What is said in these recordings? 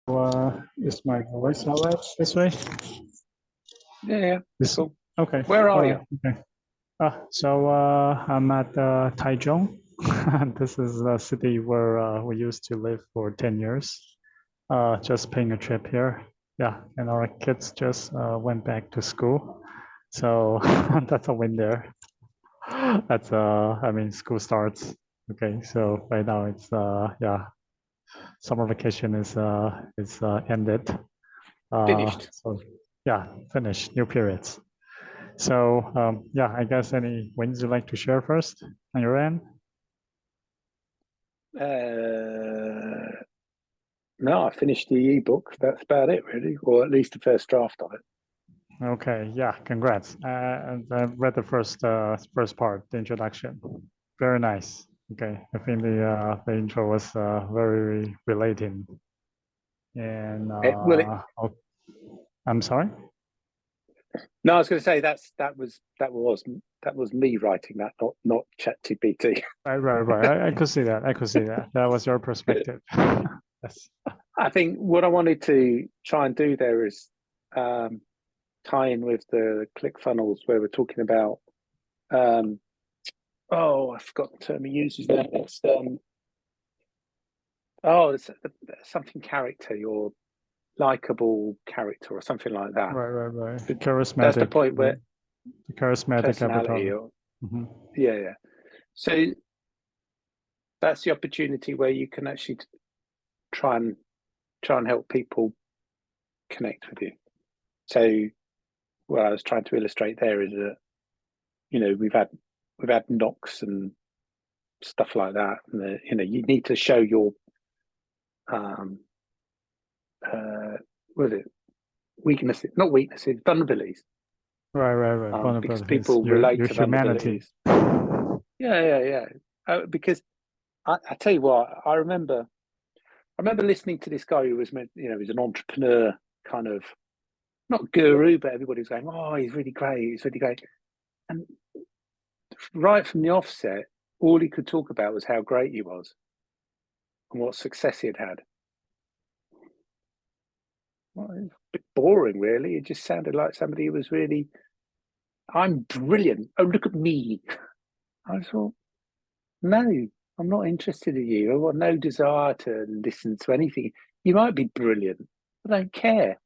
Is my voice all right this way? Yeah, This cool. okay. Where are All you? right. Okay. I'm at Taichung. This is a city where we used to live for 10 years. Just paying a trip here. Yeah, and our kids just went back to school. So that's a win there. That's I mean, school starts. Okay, so right now it's yeah, summer vacation is ended. Finished. So yeah, finish new periods. So yeah, I guess any wins you'd like to share first on your end? No, I finished the ebook. That's about it, really, or at least the first draft of it. Okay, yeah, congrats. And I read the first part, the introduction. Very nice. Okay, I think the intro was very relating. And Well, oh, I'm sorry. no, I was going to say that was me writing that, not ChatGPT. Right. I could see that. I could see that. That was your perspective. Yes. I think what I wanted to try and do there is tie in with the ClickFunnels where we're talking about. Oh, I forgot the term he uses there. It's it's something character, your likable character or something like that. Right. That's the Charismatic, point where the charismatic personality avatar. or Mhm. yeah. So that's the opportunity where you can actually try and help people connect with you. So what I was trying to illustrate there is that, you know, we've had knocks and stuff like that. And you need to show your what is it? Weaknesses, not weaknesses, vulnerabilities. Right. Because Vulnerabilities. people relate Your to humanity. vulnerabilities. Yeah. Because I tell you what, I remember listening to this guy who was meant, he's an entrepreneur kind of not guru, but everybody was going, "Oh, he's really great. He's really great." And right from the offset, all he could talk about was how great he was and what success he had had. Well, it was a bit boring, really. It just sounded like somebody who was really, "I'm brilliant. Oh, look at me." I thought, no, I'm not interested in you. I've got no desire to listen to anything. You might be brilliant. I don't care,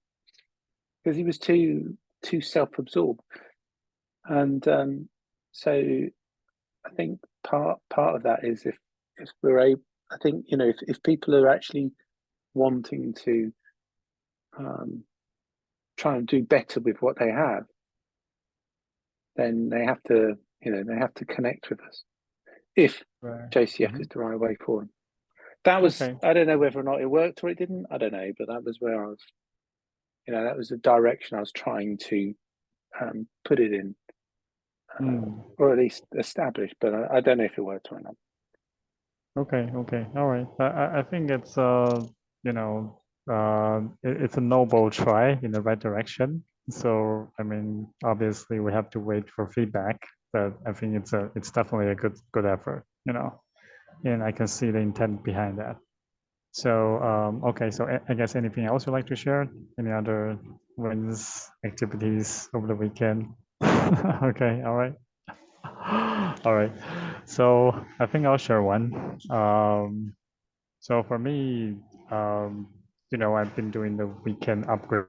because he was too self-absorbed. And so I think part of that is if we're able, I think, if people are actually wanting to try and do better with what they have, then they have to connect with us. If Right. JCF is Mhm. the right way for them. That was, Okay. I don't know whether or not it worked or it didn't. I don't know, but that was where I was, that was the direction I was trying to put it in, Mm. or at least establish. But I don't know if it worked or not. Okay. All right. I think it's you know it's a noble try in the right direction. So I mean, obviously we have to wait for feedback, but I think it's definitely a good effort, and I can see the intent behind that. So okay, so I guess anything else you'd like to share? Any other wins, activities over the weekend? Okay, all right. All right. So I think I'll share one. So for me, I've been doing the weekend upgrade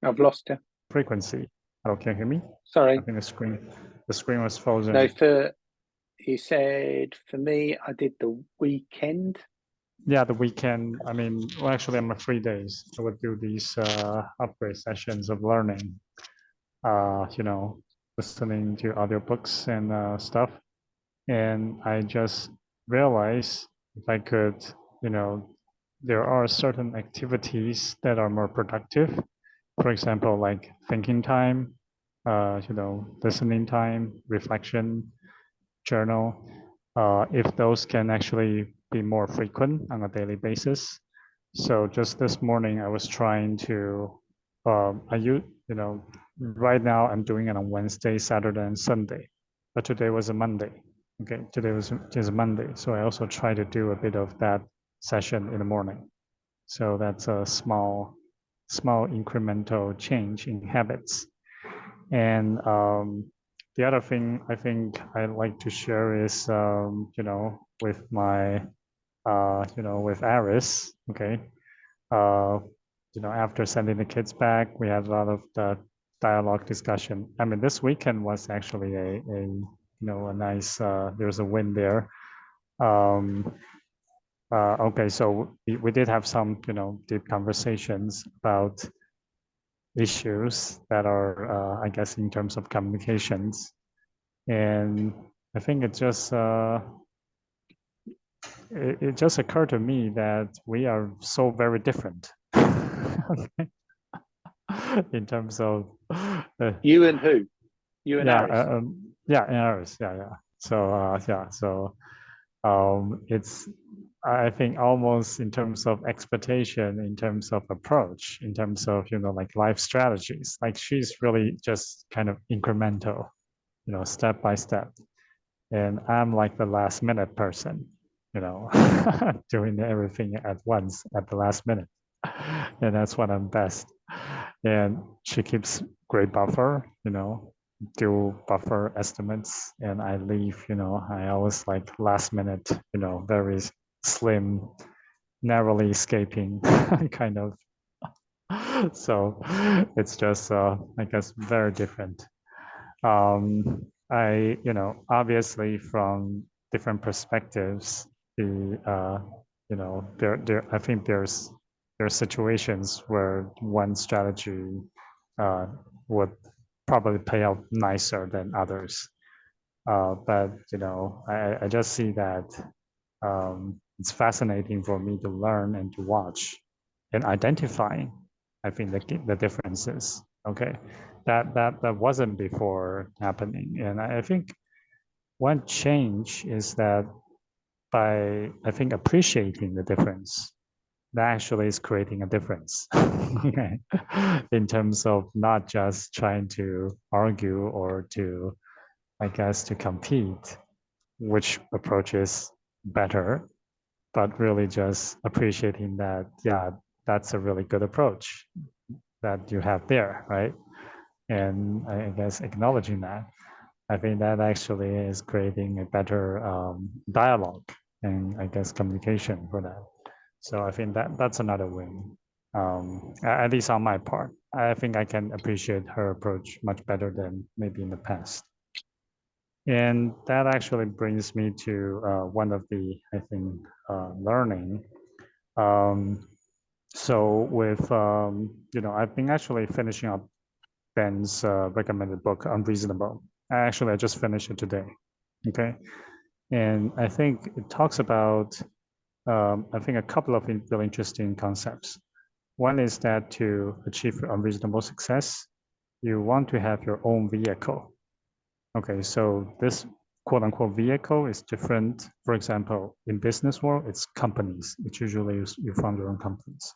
I've lost you. frequency. Hello, can you hear me? I Sorry. think the screen was frozen. No, you said for me, I did the weekend. Yeah, the weekend. I mean, well, actually, I'm a 3 days. I would do these upgrade sessions of learning. Listening to audiobooks and stuff. And I just realized if I could, you know, there are certain activities that are more productive. For example, like thinking time, listening time, reflection, journal. If those can actually be more frequent on a daily basis. So just this morning, I was trying to, right now I'm doing it on Wednesday, Saturday, and Sunday, but today was a Monday. Okay, today's Monday, so I also try to do a bit of that session in the morning. So that's a small incremental change in habits. And the other thing I think I like to share is, with my, with Aris, okay. Uh, after sending the kids back, we had a lot of the dialogue discussion. I mean, this weekend was actually a nice, there's a win there. Um, okay, so we did have some, deep conversations about issues that are, I guess, in terms of communications. And I think it just occurred to me that we are so very different in terms of, You and who? You and yeah, Aris. yeah, in ours, yeah. So, it's, I think, almost in terms of expectation, in terms of approach, in terms of, like life strategies, like she's really just kind of incremental, step by step. And I'm like the last minute person, doing everything at once at the last minute. And that's what I'm best. And she keeps great buffer, do buffer estimates. And I leave, I always like last minute, very slim, narrowly escaping kind of. So it's just, I guess, very different. Obviously from different perspectives, I think there are situations where one strategy uh, would probably play out nicer than others. But I just see that it's fascinating for me to learn and to watch and identifying, I think, the differences. Okay, that wasn't before happening, and I think one change is that by, I think, appreciating the difference, that actually is creating a difference. Okay, in terms of not just trying to argue or to, I guess, to compete, which approach is better, but really just appreciating that, yeah, that's a really good approach that you have there, right? And I guess acknowledging that, I think that actually is creating a better dialogue and, I guess, communication for that. So I think that's another win, at least on my part. I think I can appreciate her approach much better than maybe in the past. And that actually brings me to one of the, I think, learning. Um, so I've been actually finishing up Ben's recommended book, Unreasonable. I just finished it today. Okay. And I think it talks about, I think, a couple of really interesting concepts. One is that to achieve unreasonable success, you want to have your own vehicle. Okay, so this quote unquote vehicle is different. For example, in business world, it's companies. It's usually you found your own companies.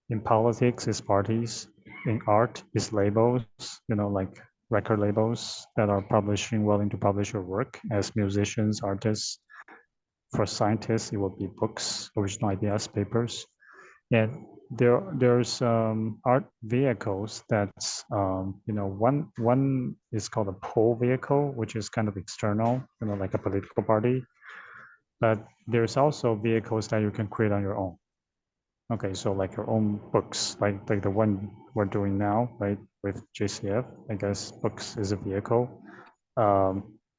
In politics, it's parties. In art, it's labels, like record labels that are willing to publish your work as musicians, artists. For scientists, it will be books, original ideas, papers. And there's art vehicles that's, one is called a pull vehicle, which is kind of external, like a political party. But there's also vehicles that you can create on your own. Okay, so like your own books, like the one we're doing now, right, with JCF. I guess books is a vehicle,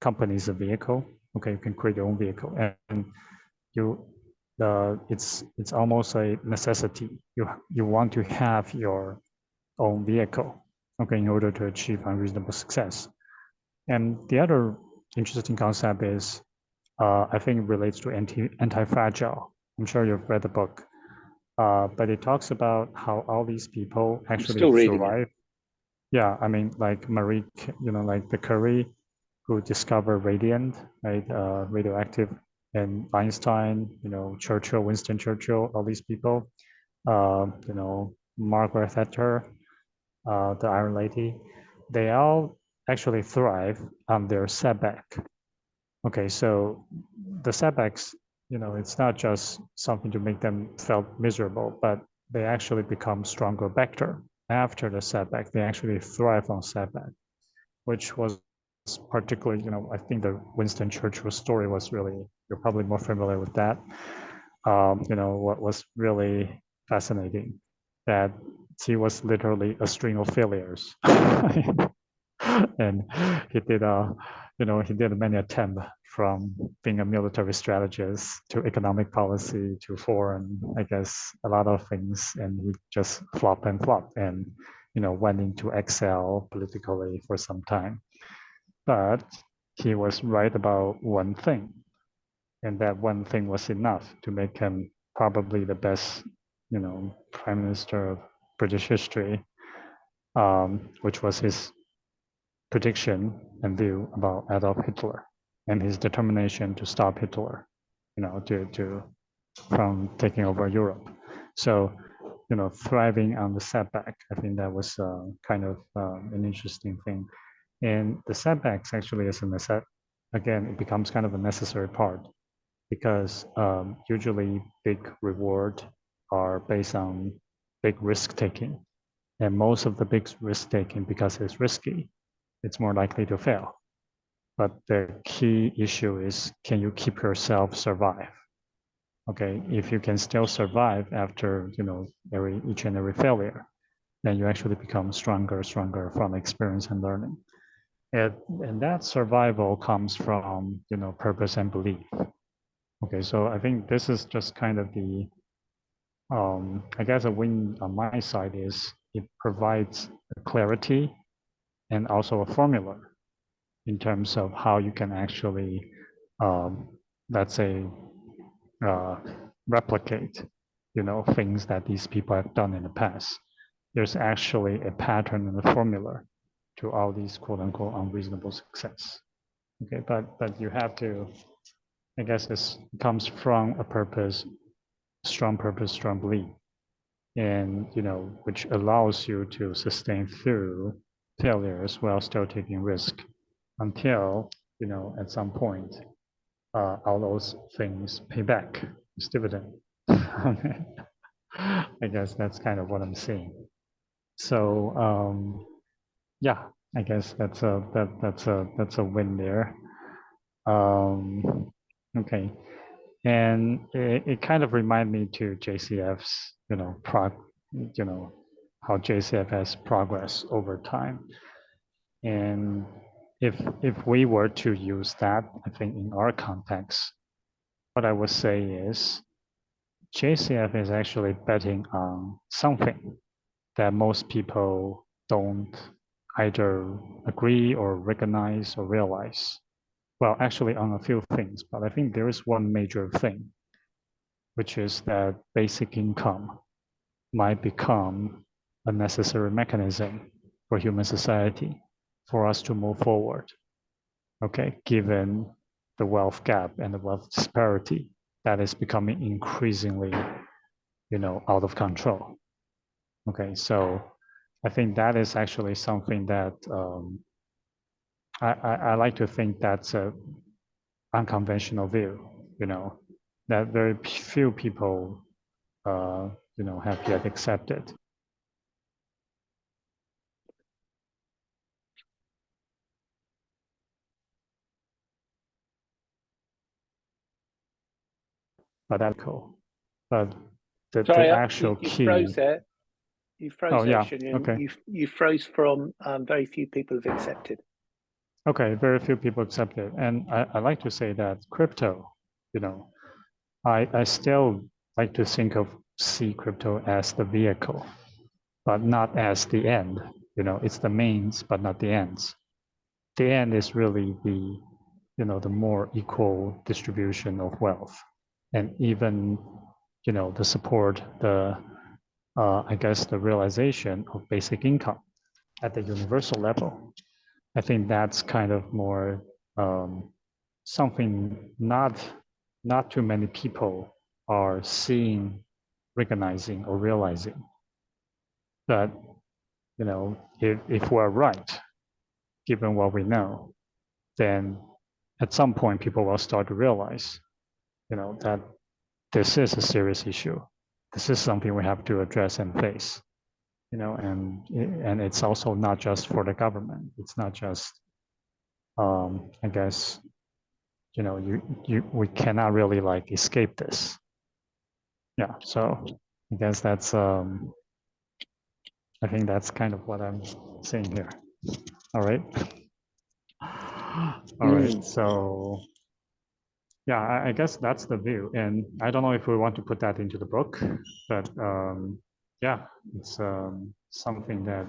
company is a vehicle. Okay, you can create your own vehicle, and you it's almost a necessity. You want to have your own vehicle, okay, in order to achieve unreasonable success. And the other interesting concept is, I think it relates to anti-fragile. I'm sure you've read the book, but it talks about how all these people I'm actually still reading it. survive. Yeah, I mean, like Marie, like the Curie, who discovered radiant, right, radioactive, and Einstein, Churchill, Winston Churchill, all these people, Margaret Thatcher, the Iron Lady, they all actually thrive on their setback. Okay, so the setbacks, it's not just something to make them felt miserable, but they actually become stronger vector. After the setback, they actually thrive on setback, which was particularly, I think the Winston Churchill story was really, you're probably more familiar with that. What was really fascinating, that he was literally a string of failures. And he did he did many attempts from being a military strategist to economic policy to foreign, I guess, a lot of things, and he just flopped and flopped and went into exile politically for some time. But he was right about one thing, and that one thing was enough to make him probably the best, prime minister of British history, which was his prediction and view about Adolf Hitler and his determination to stop Hitler, to from taking over Europe. So, thriving on the setback, I think that was kind of an interesting thing. And the setbacks actually is again, it becomes kind of a necessary part because usually big reward are based on big risk taking. And most of the big risk taking, because it's risky, it's more likely to fail. But the key issue is, can you keep yourself survive? Okay, if you can still survive after each and every failure, then you actually become stronger from experience and learning. And that survival comes from purpose and belief. Okay, so I think this is just kind of the I guess a win on my side is it provides clarity and also a formula in terms of how you can actually, um, let's say, uh, replicate, things that these people have done in the past. There's actually a pattern and a formula to all these quote unquote unreasonable success. Okay, but you have to, I guess this comes from a purpose, strong belief, and which allows you to sustain through failures while still taking risk until at some point all those things pay back as dividend. I guess that's kind of what I'm seeing. So yeah, I guess that's a win there. Okay, and it kind of reminded me to JCF's how JCF has progressed over time. And if we were to use that, I think in our context, what I would say is JCF is actually betting on something that most people don't either agree or recognize or realize. Well, actually on a few things, but I think there is one major thing, which is that basic income might become a necessary mechanism for human society for us to move forward. Okay, given the wealth gap and the wealth disparity that is becoming increasingly, out of control. Okay, so I think that is actually something that I like to think that's a unconventional view, that very few people, have yet accepted. But that's cool. But the Sorry, actual you froze key. there. You Oh froze there, yeah. Shunyun. Okay. You froze from very few people have accepted. Okay. Very few people accept it, and I like to say that crypto, you know, I still like to see crypto as the vehicle, but not as the end. It's the means, but not the ends. The end is really the more equal distribution of wealth, and even, the support, I guess the realization of basic income at the universal level. I think that's kind of more something not too many people are seeing, recognizing, or realizing. But if we're right, given what we know, then at some point people will start to realize, that this is a serious issue. This is something we have to address and face. And it's also not just for the government. It's not just, I guess, we cannot really like escape this. Yeah. So I guess that's, I think that's kind of what I'm saying here. All right. All right. So yeah, I guess that's the view. And I don't know if we want to put that into the book, but yeah, it's something that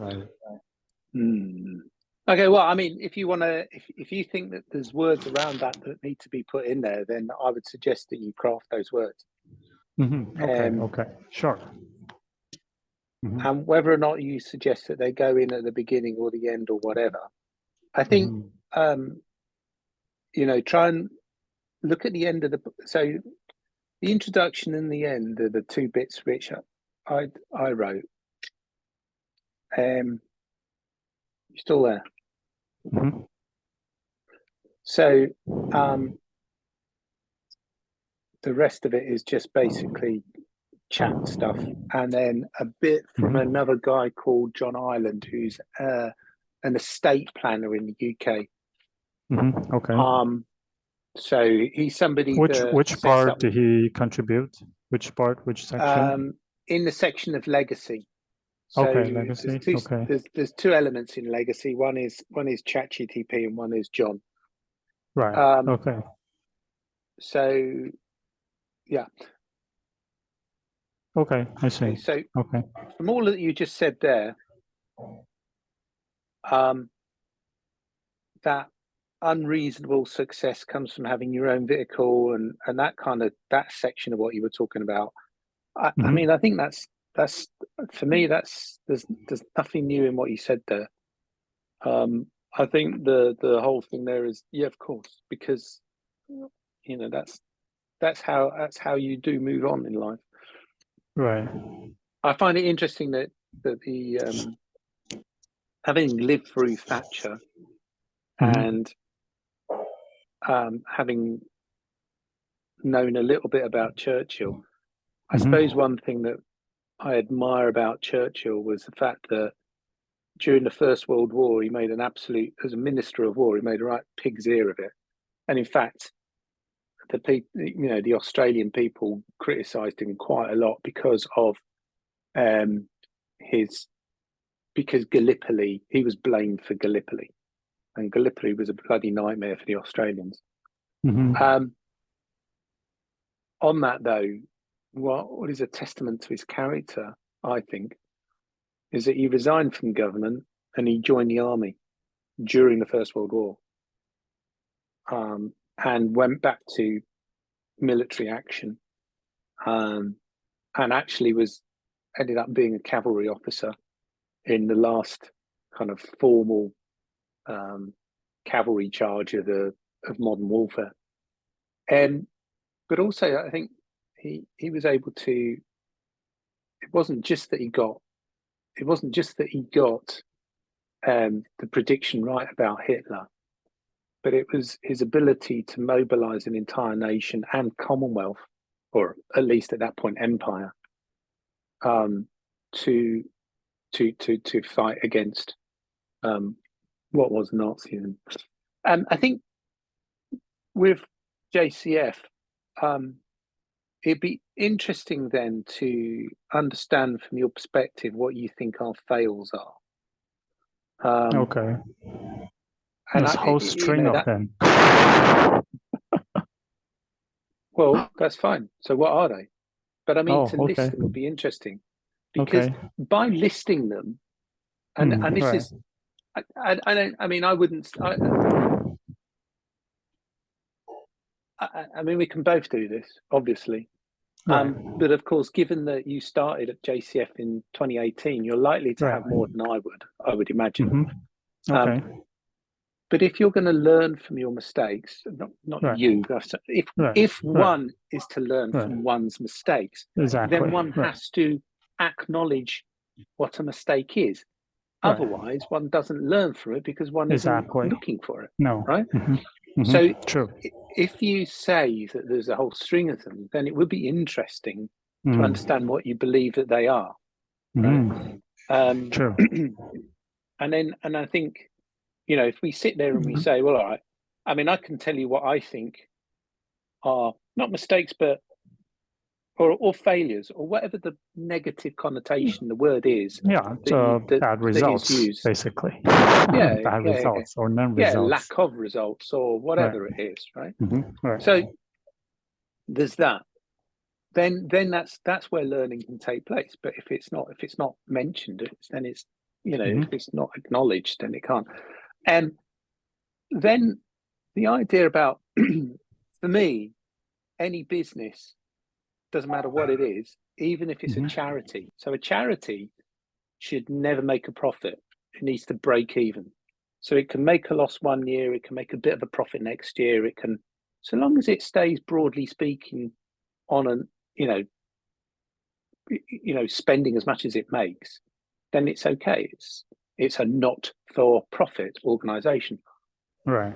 Okay, well, I mean, if you want to, if you think that there's words around that need to be put in there, then I would suggest that you craft those words. Okay, sure. And whether or not you suggest that they go in at the beginning or the end or whatever, I think, try and look at the end of the book. So the introduction and the end are the two bits which I wrote. You still there? So the rest of it is just basically chat stuff, and then a bit from another guy called John Ireland, who's an estate planner in the UK. Okay. So he's somebody. Which part did he contribute? Which part? Which section? In the section of legacy. So okay, legacy. There's two elements in legacy. One is ChatGTP and one is John. Right. Okay. So yeah. Okay, I see. Okay, so okay. From all that you just said there, that unreasonable success comes from having your own vehicle and that section of what you were talking about. I mean, I think that's for me, there's nothing new in what you said there. I think the whole thing there is, yeah, of course, because that's how you do move on in life. Right. I find it interesting that the having lived through Thatcher and having known a little bit about Churchill, I suppose one thing that I admire about Churchill was the fact that during the First World War, he made as a minister of war, he made a right pig's ear of it. And in fact, the people, the Australian people criticised him quite a lot because of because Gallipoli, he was blamed for Gallipoli, and Gallipoli was a bloody nightmare for the Australians. On that though, what is a testament to his character, I think, is that he resigned from government and he joined the army during the First World War, and went back to military action, and actually ended up being a cavalry officer in the last kind of formal cavalry charge of modern warfare. But also, I think he was able to. It wasn't just that he got the prediction right about Hitler, but it was his ability to mobilize an entire nation and Commonwealth, or at least at that point empire, to fight against what was Nazism. I think with JCF, it'd be interesting then to understand from your perspective what you think our fails are. Okay. And this whole string of them. Well, that's fine. So what are they? But I mean, list them would be interesting, because by listing them, and this is, I don't. I mean, I wouldn't. I mean, we can both do this, obviously. But of course, given that you started at JCF in 2018, you're likely to have more than I would imagine. Okay. But if you're going to learn from your mistakes, not you, if one is to learn from one's mistakes, then one has to acknowledge what a mistake is. Otherwise, one doesn't learn from it because one isn't looking for it. No. Right? So True. if you say that there's a whole string of them, then it would be interesting to understand what you believe that they are, right? True. And I think, if we sit there and we say, well, all right, I mean, I can tell you what I think are not mistakes, but or failures, or whatever the negative connotation the word is. Yeah, bad that is results, used. basically. Yeah, Bad results or yeah, non-results. lack of results or whatever it is, right? Right. So there's that. Then that's where learning can take place. But if it's not mentioned, then it's if it's not acknowledged, then it can't. And then the idea about for me, any business, doesn't matter what it is, even if it's a charity. So a charity should never make a profit. It needs to break even. So it can make a loss one year, it can make a bit of a profit next year. It can, so long as it stays, broadly speaking, on an spending as much as it makes, then it's okay. It's a not for profit organization. Right.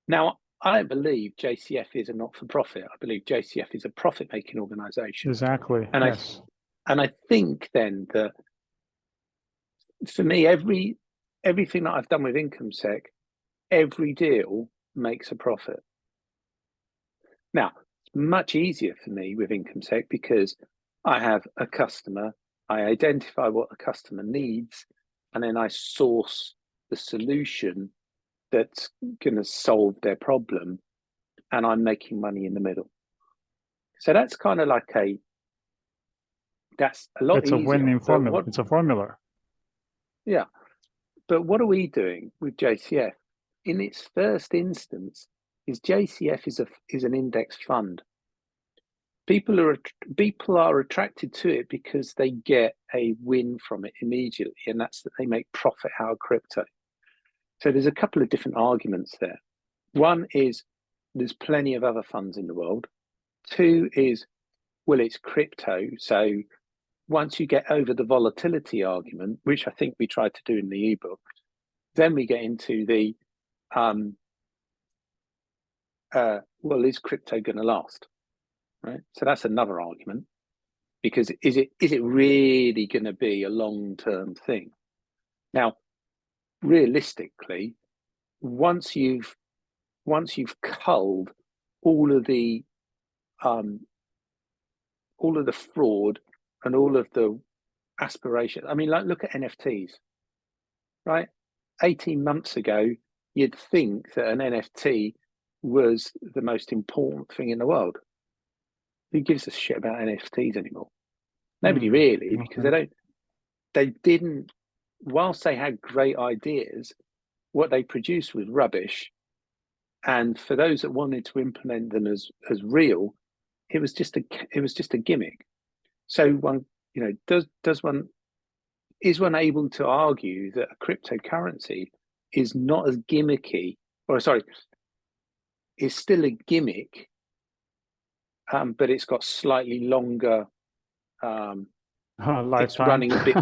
Now, I believe JCF is a not for profit. I believe JCF is a profit making organization. Exactly. And Yes. I think then that for me, everything that I've done with IncomeSec, every deal makes a profit. Now, it's much easier for me with IncomeSec because I have a customer, I identify what the customer needs, and then I source the solution that's going to solve their problem, and I'm making money in the middle. So that's kind of like that's a lot It's a easier. winning formula. It's a formula. Yeah. But what are we doing with JCF? In its first instance, JCF is an index fund. People are attracted to it because they get a win from it immediately, and that's that they make profit out of crypto. So there's a couple of different arguments there. One is there's plenty of other funds in the world. Two is, well, it's crypto, so once you get over the volatility argument, which I think we tried to do in the ebook, then we get into the well, is crypto going to last? Right. So that's another argument, because is it really going to be a long-term thing? Now, realistically, once you've culled all of the fraud and all of the aspiration. I mean, like, look at NFTs, right? 18 months ago, you'd think that an NFT was the most important thing in the world. Who gives a shit about NFTs anymore? Nobody really, because they didn't, whilst they had great ideas, what they produced was rubbish. And for those that wanted to implement them as real, it was just a gimmick. So one, is one able to argue that a cryptocurrency is not as gimmicky, or sorry, is still a gimmick, but it's got slightly longer lifetime. It's running a bit.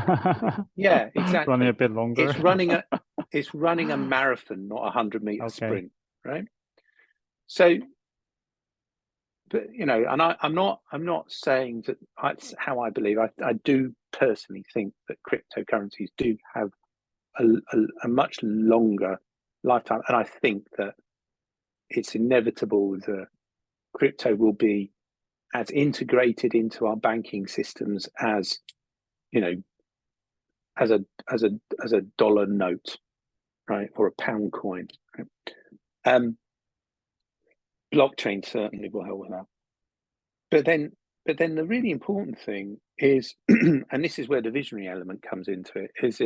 Yeah, exactly. Running a bit longer. It's running a marathon, not a 100-meter sprint, right? So, but and I'm not saying that that's how I believe. I do personally think that cryptocurrencies do have a much longer lifetime, and I think that it's inevitable that crypto will be as integrated into our banking systems as as a dollar note, right, or a pound coin. Right? Blockchain certainly will help with that. But then the really important thing is, and this is where the visionary element comes into it, is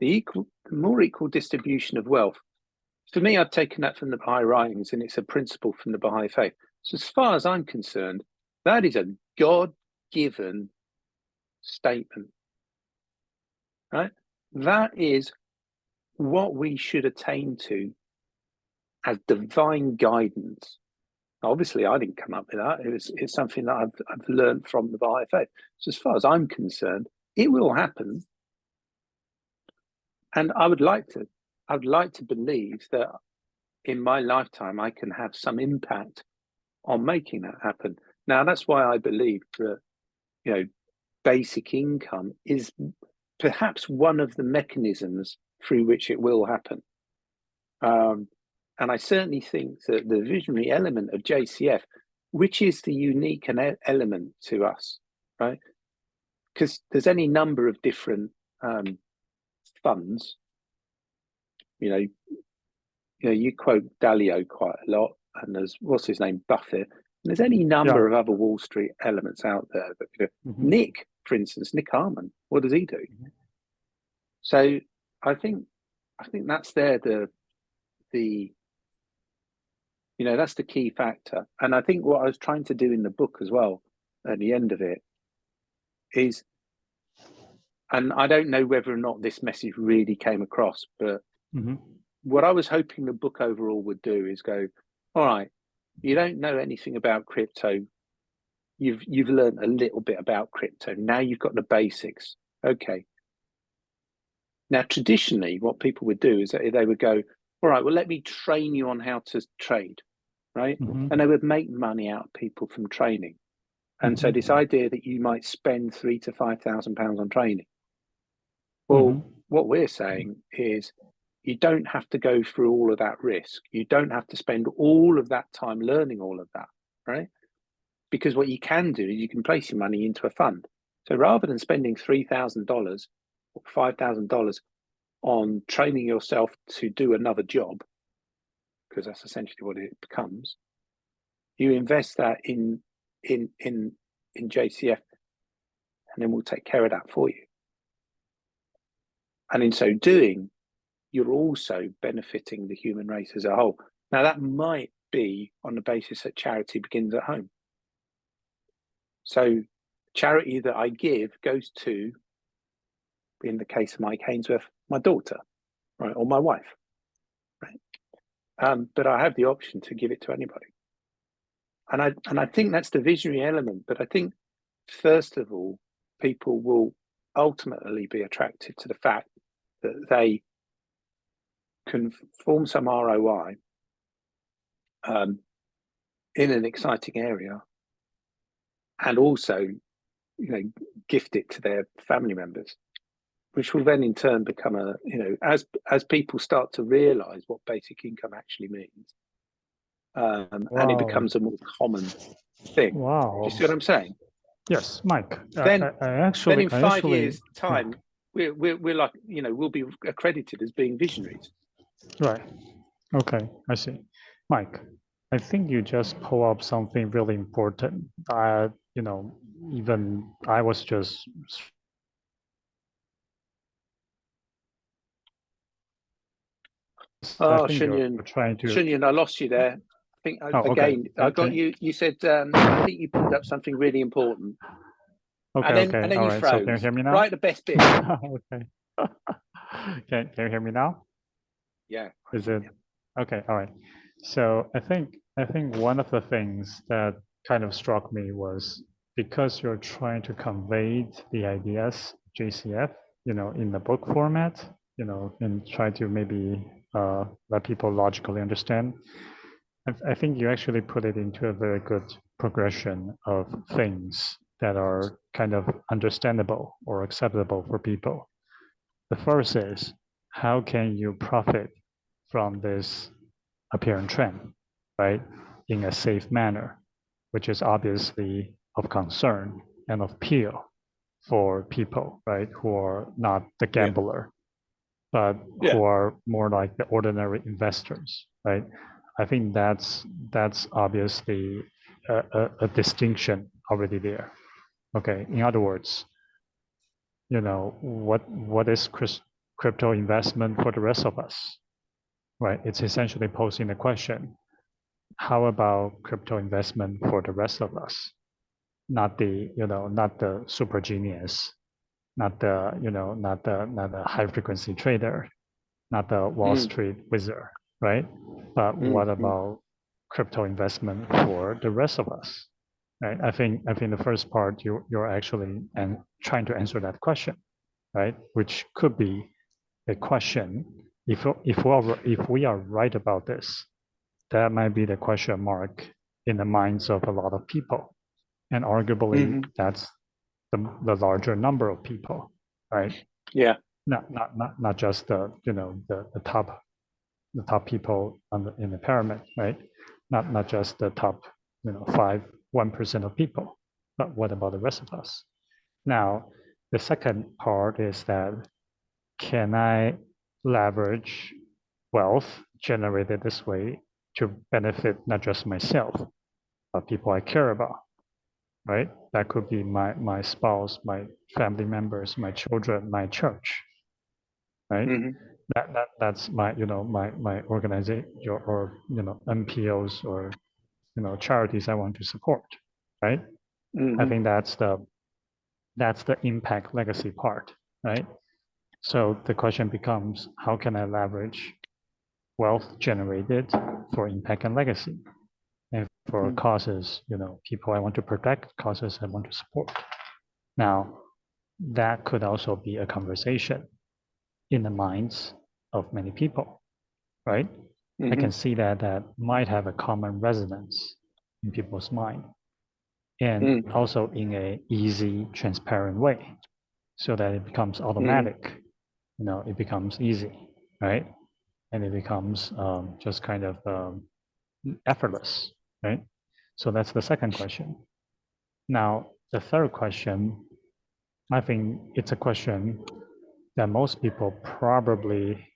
the more equal distribution of wealth. For me, I've taken that from the Baha'i writings, and it's a principle from the Baha'i faith. So as far as I'm concerned, that is a God-given statement, right? That is what we should attain to as divine guidance. Obviously, I didn't come up with that. It's something that I've learned from the Baha'i faith. So as far as I'm concerned, it will happen, and I would like to believe that in my lifetime, I can have some impact on making that happen. Now, that's why I believe that, you know, basic income is perhaps one of the mechanisms through which it will happen. And I certainly think that the visionary element of JCF, which is the unique element to us, right? Because there's any number of different funds. You you quote Dalio quite a lot, and there's what's his name, Buffett. And there's any number of other Wall Street elements out there that Nick, for instance, Nick Harmon. What does he do? So I think that's there that's the key factor. And I think what I was trying to do in the book as well, at the end of it, is, and I don't know whether or not this message really came across, but what I was hoping the book overall would do is go, all right, you don't know anything about crypto. You've learned a little bit about crypto. Now you've got the basics. Okay. Now, traditionally, what people would do is that they would go, all right, well, let me train you on how to trade, right? And they would make money out of people from training. And so this idea that you might spend £3,000 to £5,000 on training. Well, what we're saying is you don't have to go through all of that risk. You don't have to spend all of that time learning all of that, right? Because what you can do is you can place your money into a fund. So rather than spending $3,000 or $5,000 on training yourself to do another job, because that's essentially what it becomes, you invest that in JCF, and then we'll take care of that for you. And in so doing, you're also benefiting the human race as a whole. Now, that might be on the basis that charity begins at home. So charity that I give goes to, in the case of Mike Hainsworth, my daughter, right, or my wife, right? But I have the option to give it to anybody. And I think that's the visionary element. But I think, first of all, people will ultimately be attracted to the fact that they can form some ROI in an exciting area, and also, gift it to their family members, which will then in turn become as people start to realize what basic income actually means, and it becomes a more common thing. Wow. Do you see what I'm saying? Yes, Mike. Then in 5 years' time, yeah. we're like, we'll be accredited as being visionaries. Right. Okay, I see. Mike, I think you just pull up something really important. Even I was just Shunyun, I lost you there. I think I got you. You said I think you pulled up something really important. Okay, and then you right. froze. So can you hear me now? Right, the best bit. Okay. Can you hear me now? Yeah. Is it okay? All right. So I think one of the things that kind of struck me was, because you're trying to convey the ideas JCF, in the book format, and try to maybe let people logically understand. I think you actually put it into a very good progression of things that are kind of understandable or acceptable for people. The first is, how can you profit from this apparent trend, right, in a safe manner, which is obviously of concern and of appeal for people, right, who are not the gambler, but who are more like the ordinary investors, right? I think that's obviously a distinction already there. Okay, in other words, what is crypto investment for the rest of us, right? It's essentially posing the question, how about crypto investment for the rest of us? Not the super genius, not the high frequency trader, not the Wall Street wizard, right? But what about crypto investment for the rest of us, right? I think the first part you're actually trying to answer that question, right? Which could be a question if we are right about this, that might be the question mark in the minds of a lot of people, and arguably that's the larger number of people, right? Yeah. Not just the top people in the pyramid, right? Not just the top 1% of people, but what about the rest of us? Now, the second part is that, can I leverage wealth generated this way to benefit not just myself, but people I care about, right? That could be my spouse, my family members, my children, my church, right? That's my organization or NPOs or charities I want to support, right? I think that's the impact legacy part, right? So the question becomes, how can I leverage wealth generated for impact and legacy, and for causes, people I want to protect, causes I want to support. Now, that could also be a conversation in the minds of many people, right? I can see that might have a common resonance in people's mind, and also in a easy, transparent way, so that it becomes automatic. It becomes easy, right? And it becomes just kind of effortless, right? So that's the second question. Now, the third question, I think it's a question that most people probably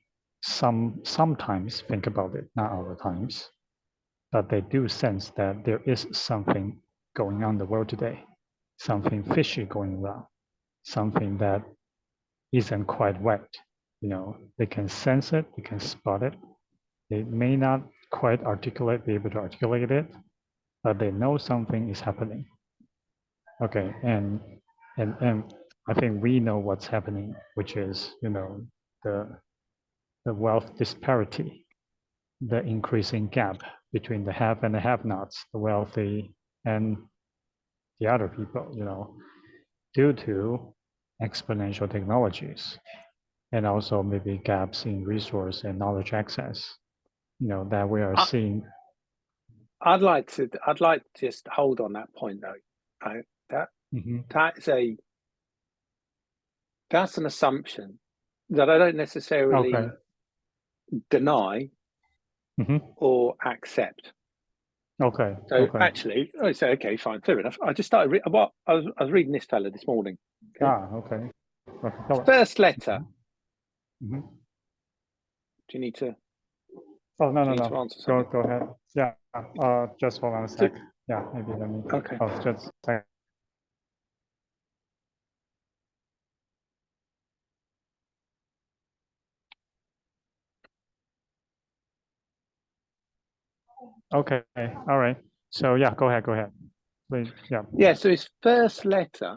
sometimes think about it, not all the times, but they do sense that there is something going on in the world today, something fishy going around, something that isn't quite right. They can sense it, they can spot it. They may not quite be able to articulate it, but they know something is happening. Okay, and I think we know what's happening, which is the wealth disparity, the increasing gap between the have and the have-nots, the wealthy and the other people, due to exponential technologies, and also maybe gaps in resource and knowledge access, that we are seeing. I'd like to just hold on that point though. Right? That's an assumption that I don't necessarily deny or accept. Okay. So actually, I say, okay, fine, fair enough. I just started. I was reading this fella this morning. Okay. First letter. Do you need to? Oh, no. To answer something? Go ahead. Yeah. Just hold on a sec. Yeah, maybe let me. Okay. Oh, just a sec. Okay. All right. So yeah, go ahead. Please. Yeah. Yeah. So his first letter.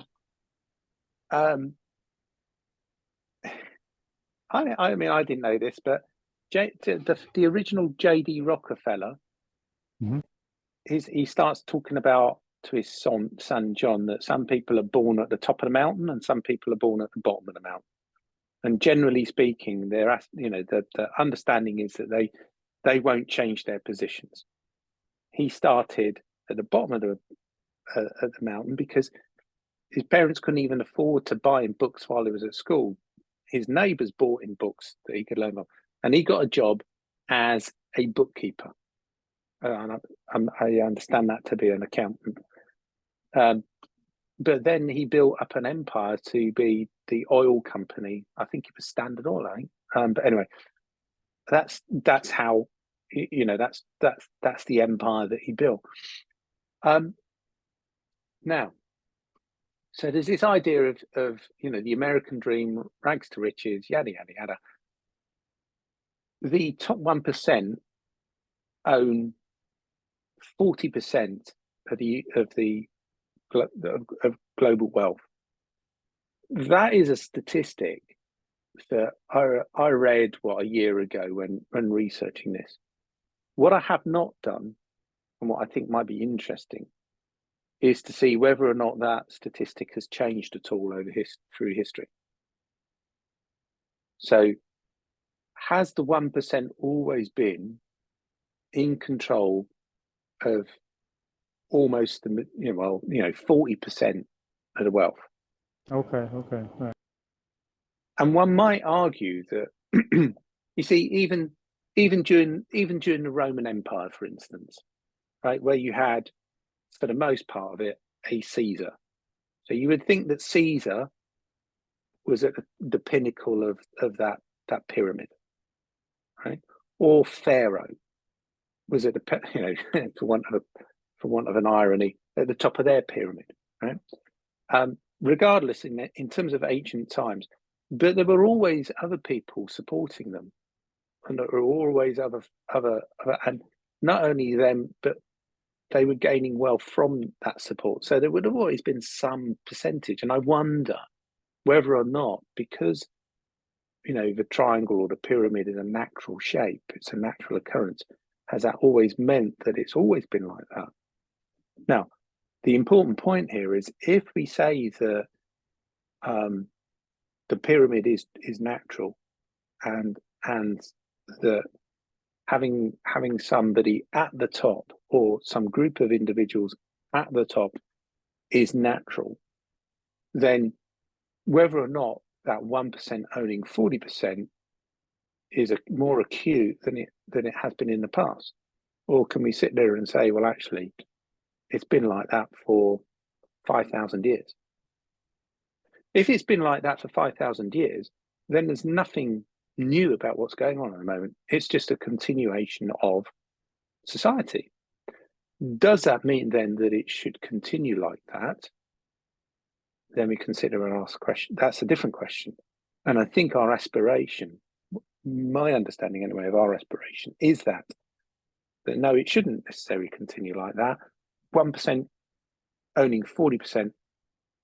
I mean, I didn't know this, but the original J.D. Rockefeller, he starts talking about to his son John that some people are born at the top of the mountain and some people are born at the bottom of the mountain. And generally speaking, the understanding is that they won't change their positions. He started at the bottom of the mountain because his parents couldn't even afford to buy him books while he was at school. His neighbours bought him books that he could learn from, and he got a job as a bookkeeper. And I understand that to be an accountant. But then he built up an empire to be the oil company. I think it was Standard Oil, I think. But anyway, that's how that's the empire that he built. Now, so there's this idea of the American dream, rags to riches, yada yada yada. The top 1% own 40% of global wealth. That is a statistic that I read a year ago when researching this. What I have not done, and what I think might be interesting, is to see whether or not that statistic has changed at all through history. So has the 1% always been in control of almost the 40% of the wealth? Okay. Right. And one might argue that you see, even during the Roman Empire, for instance, right, where you had, for the most part of it, a Caesar. So you would think that Caesar was at the pinnacle of that pyramid, right? Or Pharaoh was at the for want of an irony, at the top of their pyramid, right? Regardless, in terms of ancient times, but there were always other people supporting them, and there were always other, and not only them, but they were gaining wealth from that support. So there would have always been some percentage, and I wonder whether or not, because the triangle or the pyramid is a natural shape, it's a natural occurrence, has that always meant that it's always been like that? Now, the important point here is, if we say that the pyramid is natural, and that having somebody at the top, or some group of individuals at the top, is natural, then whether or not that 1% owning 40% is more acute than it has been in the past, or can we sit there and say, well, actually, it's been like that for 5,000 years? If it's been like that for 5,000 years, then there's nothing new about what's going on at the moment. It's just a continuation of society. Does that mean then that it should continue like that? Then we consider and ask a question. That's a different question. And I think our aspiration, my understanding anyway of our aspiration, is that no, it shouldn't necessarily continue like that. 1% owning 40%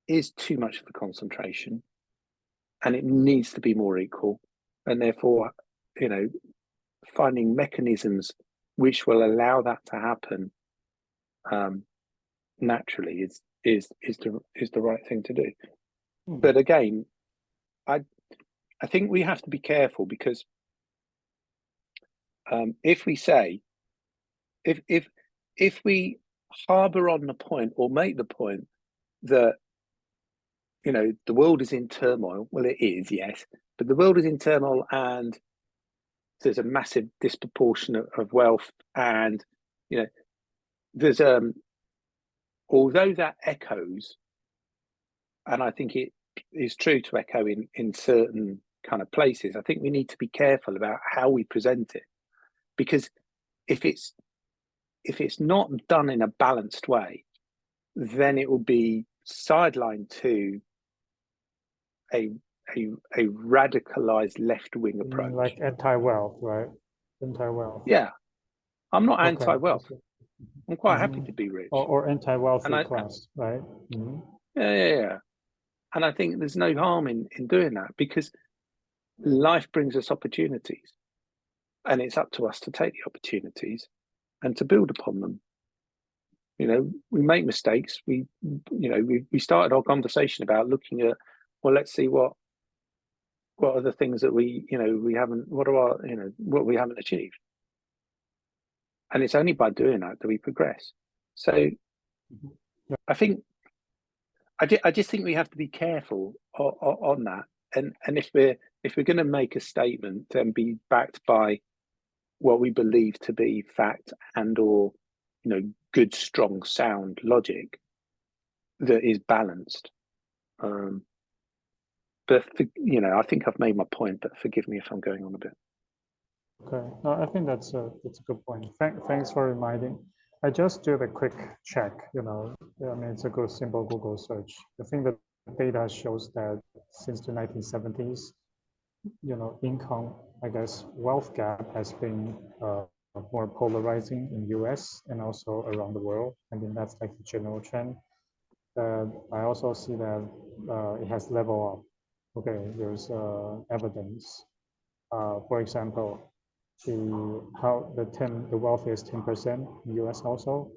is too much of a concentration, and it needs to be more equal. And therefore, finding mechanisms which will allow that to happen naturally is the right thing to do. But again, I think we have to be careful, because if we say, if we harbour on the point, or make the point that the world is in turmoil, well, it is, yes, but the world is in turmoil, and there's a massive disproportion of wealth, and there's although that echoes, and I think it is true to echo in certain kind of places, I think we need to be careful about how we present it, because if it's not done in a balanced way, then it will be sidelined to a radicalized left-wing approach. Like anti-wealth, right? Anti-wealth. Yeah, I'm not Okay. anti-wealth. I'm quite happy to be rich. Or anti-wealthy class, right? Yeah. And I think there's no harm in doing that, because life brings us opportunities, and it's up to us to take the opportunities and to build upon them. We make mistakes. We started our conversation about looking at, well, let's see what are the things that we haven't, what we haven't achieved. And it's only by doing that we progress. So I just think we have to be careful on that. And if we're going to make a statement, then be backed by what we believe to be fact and or good, strong, sound logic that is balanced. But I think I've made my point, but forgive me if I'm going on a bit. Okay, no, I think that's a good point. Thanks for reminding. I just did a quick check. It's a good simple Google search. I think the data shows that since the 1970s, income, I guess, wealth gap has been more polarizing in US and also around the world. I mean, that's like the general trend. I also see that it has leveled up. Okay, there's evidence. For example, the wealthiest 10% in US also.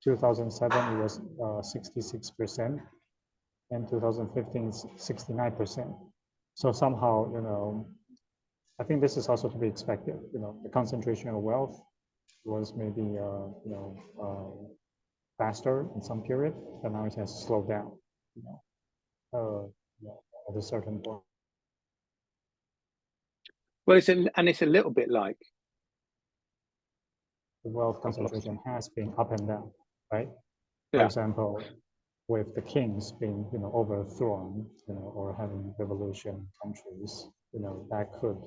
2007 it was 66%, and 2015 is 69%. So somehow, I think this is also to be expected. The concentration of wealth was maybe faster in some period, but now it has slowed down. At a certain point. Well, it's a little bit like the wealth concentration has been up and down, right? For yeah. example, with the kings being overthrown, or having revolution countries, that could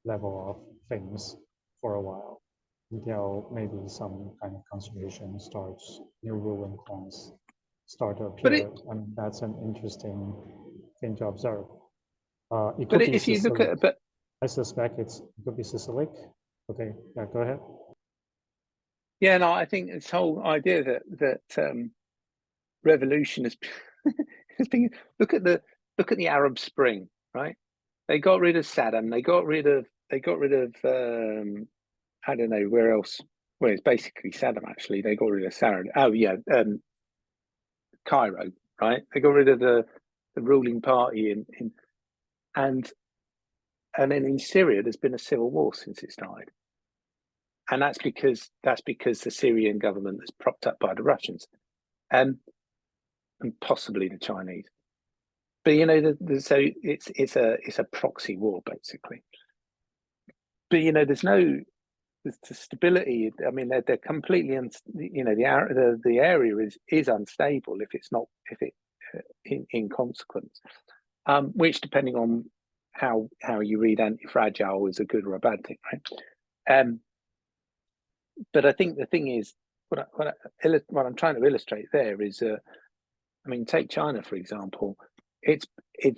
level off things for a while until maybe some kind of concentration starts, new ruling class start to appear, and that's an interesting thing to observe. It could be if you look at I suspect it could be Sicilic. Okay, yeah, go ahead. Yeah, no, I think this whole idea that revolution has been look at the Arab Spring, right? They got rid of Saddam. They got rid of I don't know where else. Well, it's basically Saddam actually. They got rid of Saddam. Oh yeah, Cairo, right? They got rid of the ruling party and then in Syria there's been a civil war since it started. And that's because the Syrian government is propped up by the Russians, and possibly the Chinese. But so it's a proxy war basically. But there's no the stability. I mean, they're completely the area is unstable if it in consequence, which depending on how you read anti-fragile is a good or a bad thing, right? But I think the thing is, what I'm trying to illustrate there is, I mean, take China for example. It's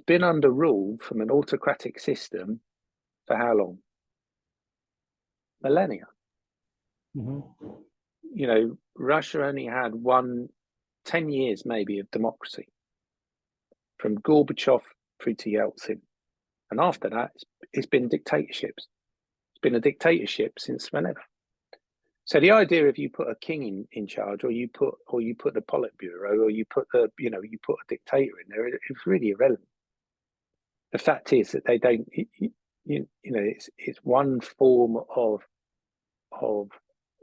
been under rule from an autocratic system for how long? Millennia. Mm-hmm. Russia only had 10 years maybe of democracy, from Gorbachev through to Yeltsin, and after that, it's been dictatorships. It's been a dictatorship since whenever. So the idea of you put a king in charge, or you put the Politburo, or you put a dictator in there, it's really irrelevant. The fact is that they don't. It's one form of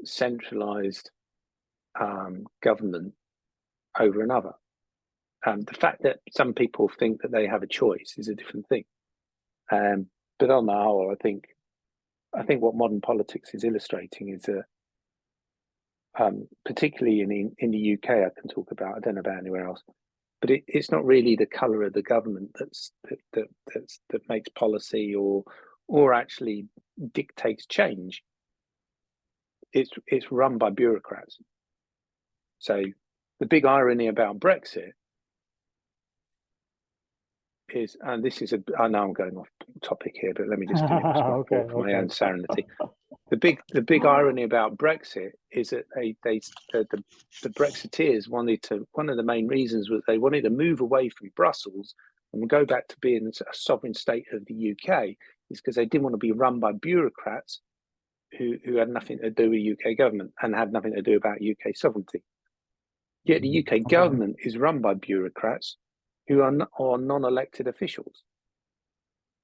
centralized government over another. The fact that some people think that they have a choice is a different thing. But on the whole, I think what modern politics is illustrating is that. Particularly in the UK, I can talk about. I don't know about anywhere else, but it's not really the colour of the government that makes policy or actually dictates change. It's run by bureaucrats. So the big irony about Brexit is, and this is I know I'm going off topic here, but let me just finish for my own sanity. The big irony about Brexit is that the Brexiteers one of the main reasons was they wanted to move away from Brussels and go back to being a sovereign state of the UK, is because they didn't want to be run by bureaucrats who had nothing to do with UK government and had nothing to do about UK sovereignty. Yet the UK government is run by bureaucrats who are non-elected officials.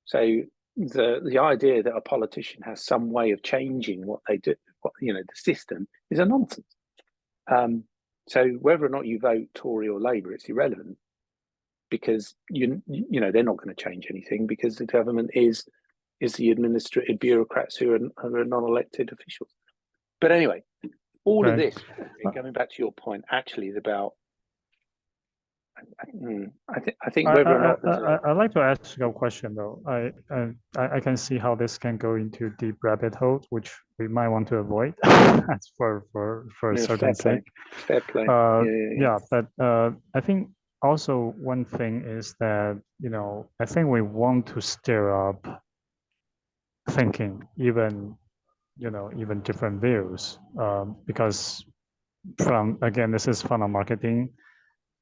So the idea that a politician has some way of changing what they do, the system, is a nonsense. So whether or not you vote Tory or Labour, it's irrelevant, because they're not going to change anything, because the government is the administrative bureaucrats who are non-elected officials. But anyway, all of this, coming back to your point, actually is about. I think whether or not I'd like to ask you a question though. I can see how this can go into deep rabbit hole, which we might want to avoid for a certain sake. Fair play. Yeah, but I think also one thing is that I think we want to stir up thinking, even different views, because this is funnel marketing.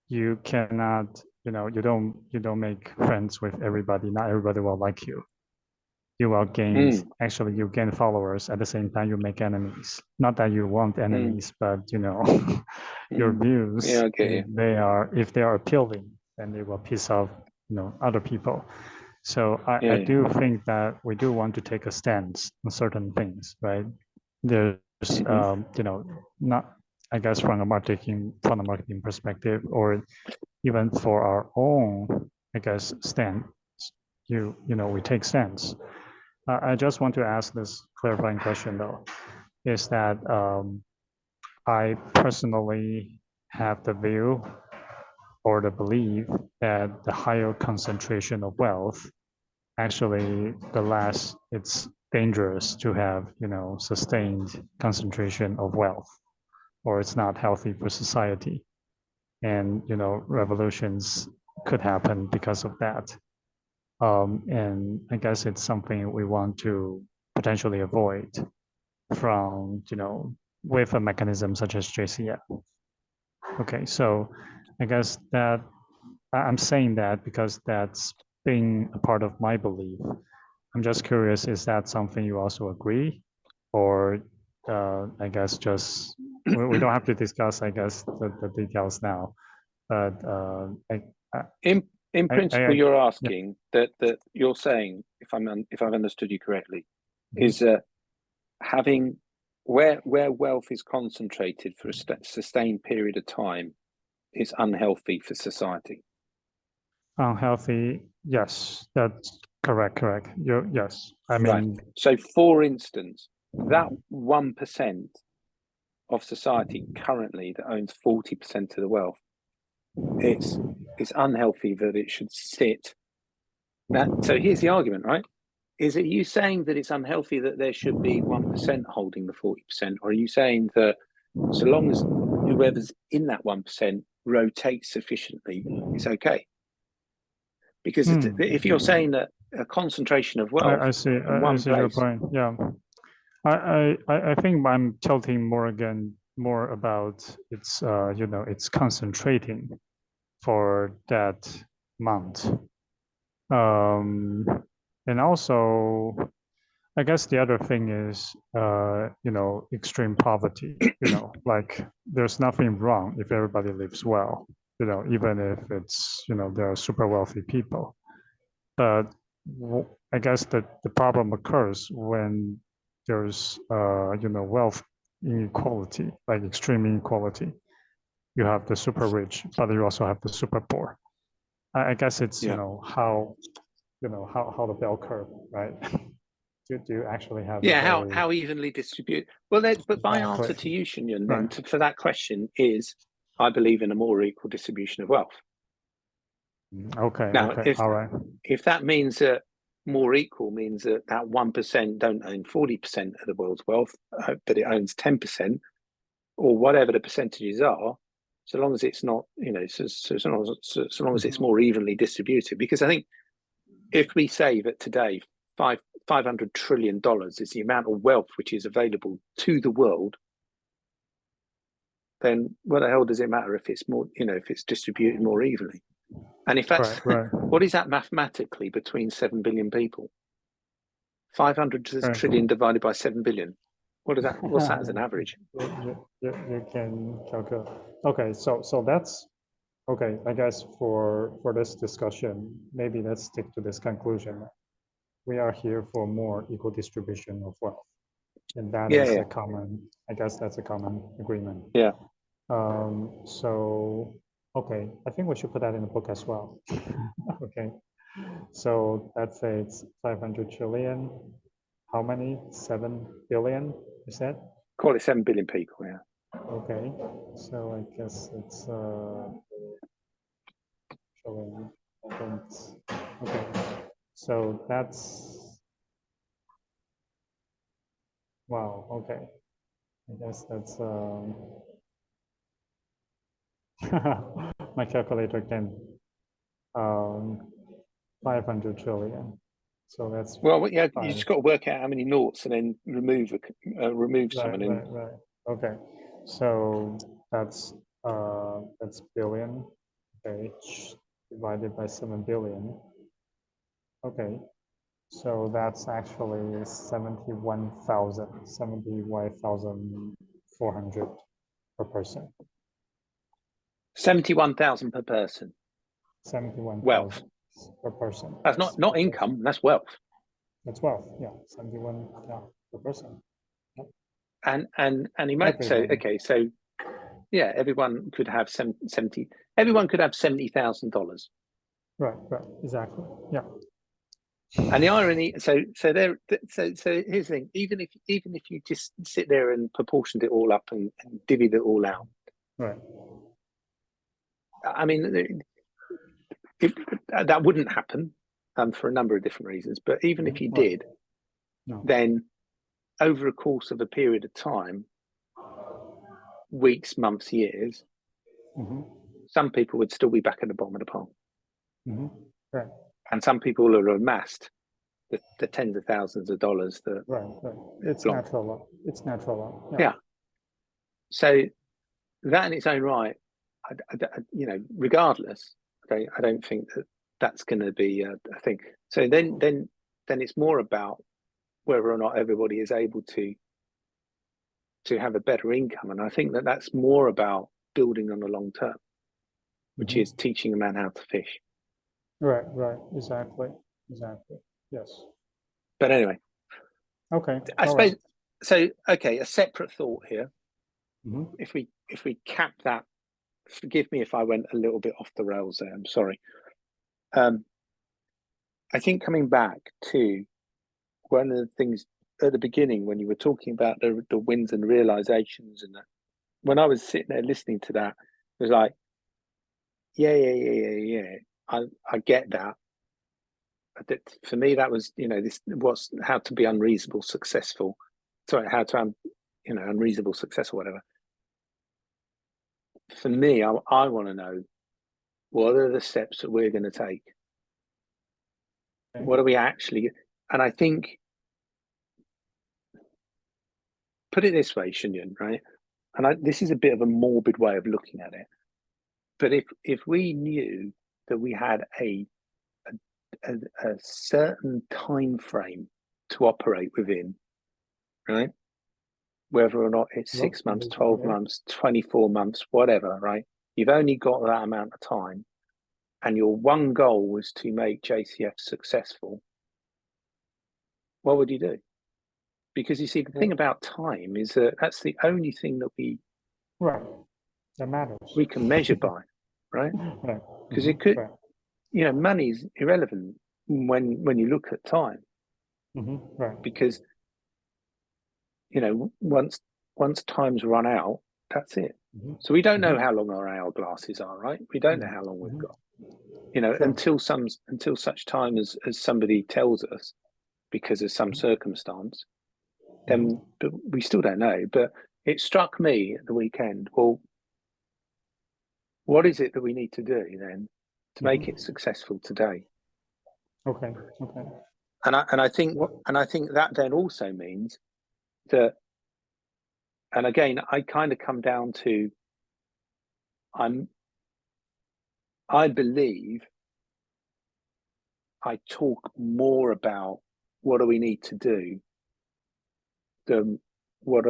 You cannot, you don't make friends with everybody. Not everybody will like you. You will gain, actually you gain followers. At the same time, you make enemies. Not that you want enemies, but your views, if they are appealing, then they will piss off, other people. So I Yeah. do think that we do want to take a stance on certain things, right? There's, not, I guess, from a marketing perspective, or even for our own, I guess, stance, we take stance. I just want to ask this clarifying question though, is that I personally have the view or the belief that the higher concentration of wealth, actually the less it's dangerous to have, sustained concentration of wealth, or it's not healthy for society. And, revolutions could happen because of that. And I guess it's something we want to potentially avoid from, with a mechanism such as JCF. Okay, so I guess that I'm saying that because that's been a part of my belief. I'm just curious, is that something you also agree? Or I guess just, we don't have to discuss, I guess, the details now, but In principle, you're yeah. asking that you're saying, if I've understood you correctly, Mhm. is having where wealth is concentrated for a sustained period of time is unhealthy for society. Unhealthy, yes, that's correct. Yes, I Right. mean, So, for instance, that 1% of society currently that owns 40% of the wealth, it's unhealthy that it should sit. That, so here's the argument, right? Is it you saying that it's unhealthy that there should be 1% holding the 40%, or are you saying that so long as whoever's in that 1% rotates sufficiently, it's okay? Because if you're saying that a concentration of wealth I see, in I one see your place, point. Yeah, I think I'm tilting more about it's it's concentrating for that month. And also, I guess the other thing is, extreme poverty. Like there's nothing wrong if everybody lives well. Even if it's, there are super wealthy people. But I guess that the problem occurs when there's, wealth inequality, like extreme inequality. You have the super rich, but you also have the super poor. I guess it's, yeah, how the bell curve, right? Do you actually have a yeah, very how evenly distributed? Well, but my answer exactly to you, Shunyun, then right? for that question is, I believe in a more equal distribution of wealth. Okay, Now, okay, all right. if that means that more equal means that 1% don't own 40% of the world's wealth, but it owns 10%, or whatever the percentages are, so long as it's not, so long as it's more evenly distributed. Because I think if we say that today $500 trillion is the amount of wealth which is available to the world, then what the hell does it matter if it's more, if it's distributed more evenly? And if that's Right. what is that mathematically between 7 billion people? 500 trillion divided by 7 billion. What's that as an average? You can calculate. Okay, so that's okay. I guess for this discussion, maybe let's stick to this conclusion. We are here for more equal distribution of wealth, and that Yeah, is yeah, a common. I guess that's a common agreement. yeah. So okay, I think we should put that in the book as well. Okay, so let's say it's 500 trillion. How many? 7 billion, you said? Call it 7 billion people, yeah. Okay, so I guess it's trillion. Okay, so that's wow. Okay, I guess that's my calculator can 500 trillion. So that's Well, yeah, you five. just got to work out how many noughts and then remove some, and then Right. Okay, so that's billion. Okay, divided by 7 billion. Okay, so that's actually 71,400 per person. 71,000 per person. Wealth. 71,000. per person. That's Yes, not per person. income, that's wealth. That's 12. Yeah, 71. Yeah, per person. Yep. And so Everyone. okay, so yeah, everyone could have 70. Everyone could have $70,000. Right. Right. Exactly. Yeah. And the irony, so here's the thing: even if you just sit there and proportioned it all up and divvied it all out, Right. I mean, that wouldn't happen for a number of different reasons. But even if you Right. did, No. then over a course of a period of time, weeks, months, years, some people would still be back at the bottom of the pile. Right. And some people will have amassed the tens of thousands of dollars that Right. Right. It's natural law. It's natural law. Yeah. So that in its own right, regardless, I don't think that's going to be a thing. So then it's more about whether or not everybody is able to have a better income, and I think that's more about building on the long term, which is teaching a man how to fish. Right. Right. Exactly. Exactly. Yes. But anyway, Okay. I All suppose right. so. Okay, a separate thought here. Mm-hmm. If we cap that, forgive me if I went a little bit off the rails there. I'm sorry. I think coming back to one of the things at the beginning when you were talking about the wins and realizations, and that, when I was sitting there listening to that, it was like, yeah. I get that. But for me, that was this was how to be unreasonable successful. Sorry, how to unreasonable success or whatever. For me, I want to know what are the steps that we're going to take. Okay. What are we actually? And I think, put it this way, Shinyan, right? And this is a bit of a morbid way of looking at it, but if we knew that we had a certain time frame to operate within, right? Whether or not it's 6 months, 12 Okay. months, 24 months, whatever, right? You've only got that amount of time, and your one goal was to make JCF successful. What would you do? Because you see, the thing about time is that that's the only thing that Right. That matters. we can measure by, right? Right. Because it could, Right. money's irrelevant when you look at time, Right. because once time's run out, that's it. So we don't know how long our hourglasses are, right? We don't know how long we've got, Sure. until such time as somebody tells us because of some circumstance, then but we still don't know. But it struck me at the weekend, well, what is it that we need to do then to make it successful today? Okay. Okay. And I think What? that then also means that, and again, I kind of come down to, I believe I talk more about what do we need to do than what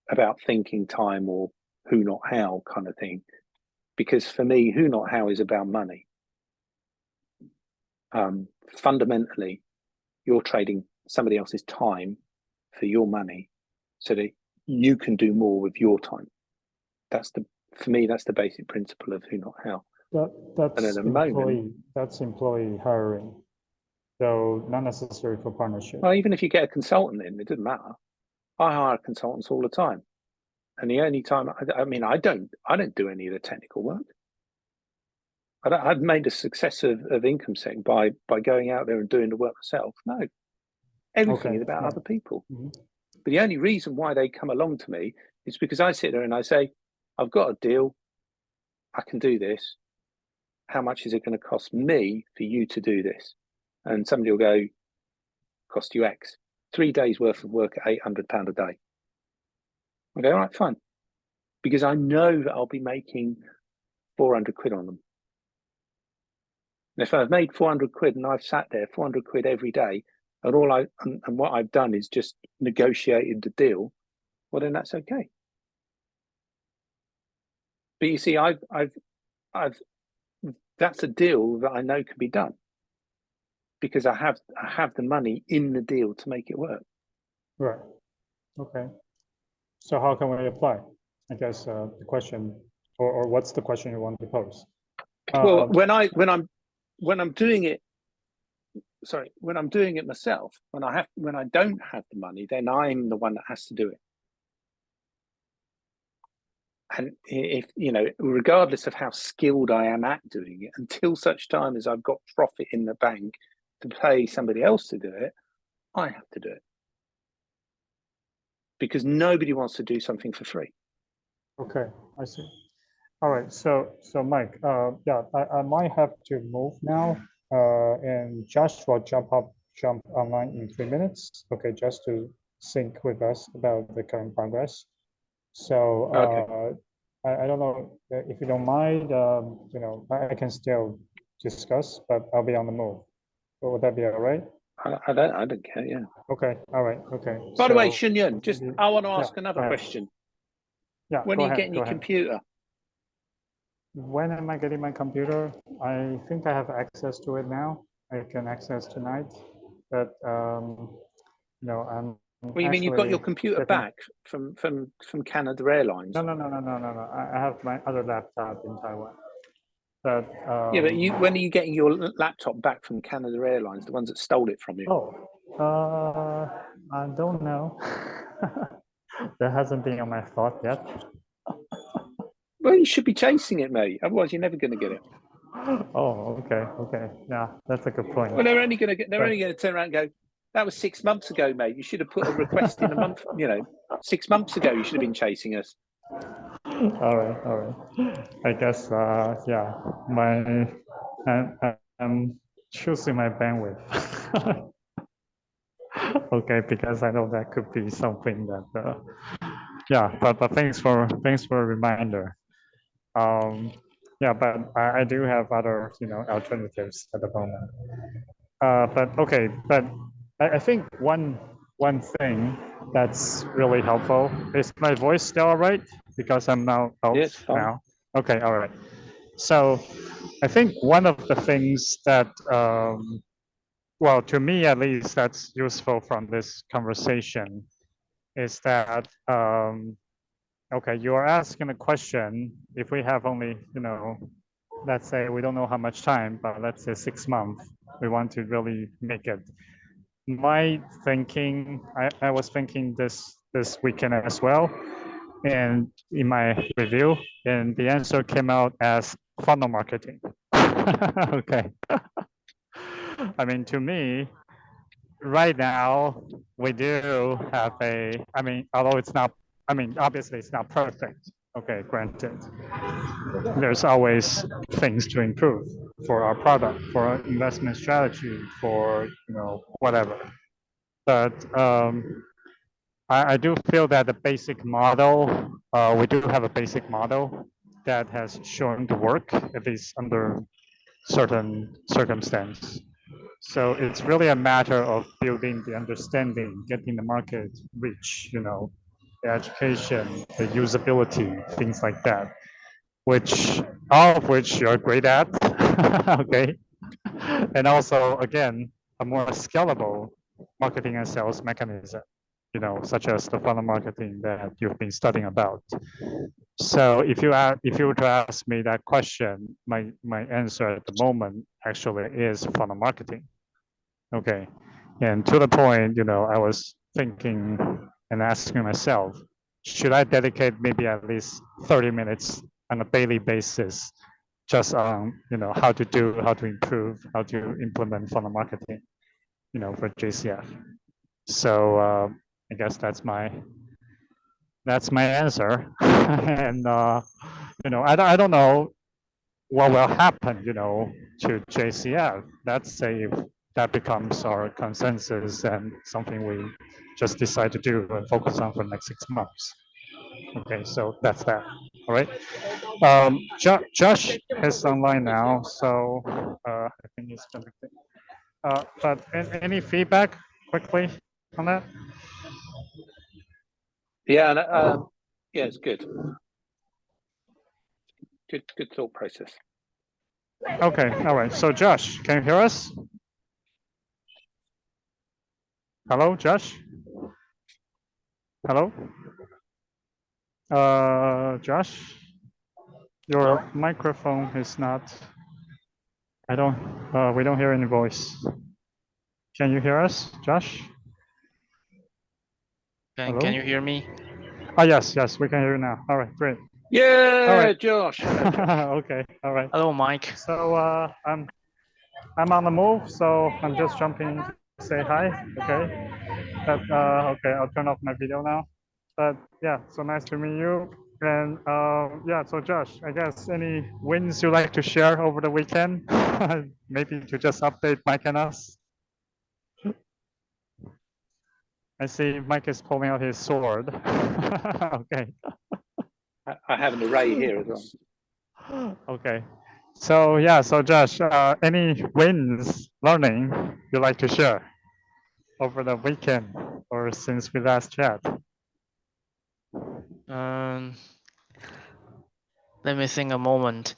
about thinking time or who not how kind of thing. Because for me, who not how is about money. Fundamentally, you're trading somebody else's time for your money so that you can do more with your time. For me, that's the basic principle of who not how. And at That's the moment, employee hiring. So not necessary for partnership. well, even if you get a consultant in, it doesn't matter. I hire consultants all the time, and the only time I don't do any of the technical work. I've made a success of income setting by going out there and doing the work myself. No, everything is about other people. But the only reason why they come along to me is because I sit there and I say, I've got a deal. I can do this. How much is it going to cost me for you to do this? And somebody will go, cost you X. 3 days worth of work at £800 a day. I go, all right, fine. Because I know that I'll be making 400 quid on them. And if I've made 400 quid and I've sat there 400 quid every day, and what I've done is just negotiated the deal, well, then that's okay. But you see, I've that's a deal that I know can be done because I have the money in the deal to make it work. Right. Okay. So how can we apply? I guess the question, or what's the question you want to pose? Well, when I'm doing it, when I'm doing it myself, when I don't have the money, then I'm the one that has to do it. And if, regardless of how skilled I am at doing it, until such time as I've got profit in the bank to pay somebody else to do it, I have to do it. Because nobody wants to do something for free. Okay, I see. All right, so Mike, yeah, I might have to move now, and Josh will jump online in 3 minutes. Okay, just to sync with us about the current progress. So Okay. I don't know if you don't mind, I can still discuss, but I'll be on the move. Would that be all right? I don't care. Yeah. Okay. All right. Okay. By the way, So Shunyun, I want to yeah, ask another go ahead. question. Yeah, When go are you ahead. getting Go your ahead. computer? When am I getting my computer? I think I have access to it now. I can access tonight, but I'm Well, you mean you've got your actually computer getting. back from Canada Airlines? No. I have my other laptop in Taiwan. But Yeah, but when are you getting your laptop back from Canada Airlines, the ones that stole it from you? I don't know. That hasn't been on my thought yet. Well, you should be chasing it, mate. Otherwise, you're never going to get it. Oh, okay. Yeah, that's a good point. Well, they're only going to turn around and go, that was 6 months ago, mate. You should have put a request in a month, 6 months ago, you should have been chasing us. All right. I guess, yeah, I'm choosing my bandwidth. Okay, because I know that could be something that, yeah, but thanks for a reminder. Yeah, but I do have other, alternatives at the moment. But okay, but I think one thing that's really helpful is my voice still all right? Because I'm now out Yeah, it's fine. now. Okay, all right. So I think one of the things that, well, to me at least, that's useful from this conversation is that, okay, you are asking a question. If we have only, let's say we don't know how much time, but let's say 6 months, we want to really make it. My thinking, I was thinking this weekend as well, and in my review, and the answer came out as funnel marketing. Okay. I mean, to me, right now, we do have although it's not, obviously it's not perfect. Okay, granted. There's always things to improve for our product, for our investment strategy, for, whatever. But I do feel that the basic model, we do have a basic model that has shown to work, at least under certain circumstance. So it's really a matter of building the understanding, getting the market reach, the education, the usability, things like that, which all of which you're great at, okay? And also, again, a more scalable marketing and sales mechanism, such as the funnel marketing that you've been studying about. So if you were to ask me that question, my answer at the moment actually is funnel marketing. Okay, and to the point, I was thinking and asking myself, should I dedicate maybe at least 30 minutes on a daily basis just on, how to improve, how to implement funnel marketing, for JCF. So I guess that's my answer. And I don't know what will happen, to JCF. Let's say if that becomes our consensus and something we just decide to do and focus on for the next 6 months. Okay, so that's that. All right. Josh is online now, so I think he's connected. But any feedback quickly on that? Yeah, yeah, it's good. Good thought process. Okay, all right. So Josh, can you hear us? Hello, Josh? Hello? Josh, your microphone is not, we don't hear any voice. Can you hear us, Josh? Can you Hello? hear me? Oh, yes, we can hear you now. All right, great. All Yeah, right. Josh. Hello, Josh. Okay, all right. Hello, Mike. So I'm on the move, so I'm just jumping to say hi. Okay. Okay, I'll turn off my video now. But yeah, so nice to meet you. And yeah, so Josh, I guess any wins you like to share over the weekend? Maybe to just update Mike and us. I see Mike is pulling out his sword. Okay. I have an array here as well. Okay. So yeah, so Josh, any wins learning you like to share over the weekend or since we last chat? Um, Let me think a moment.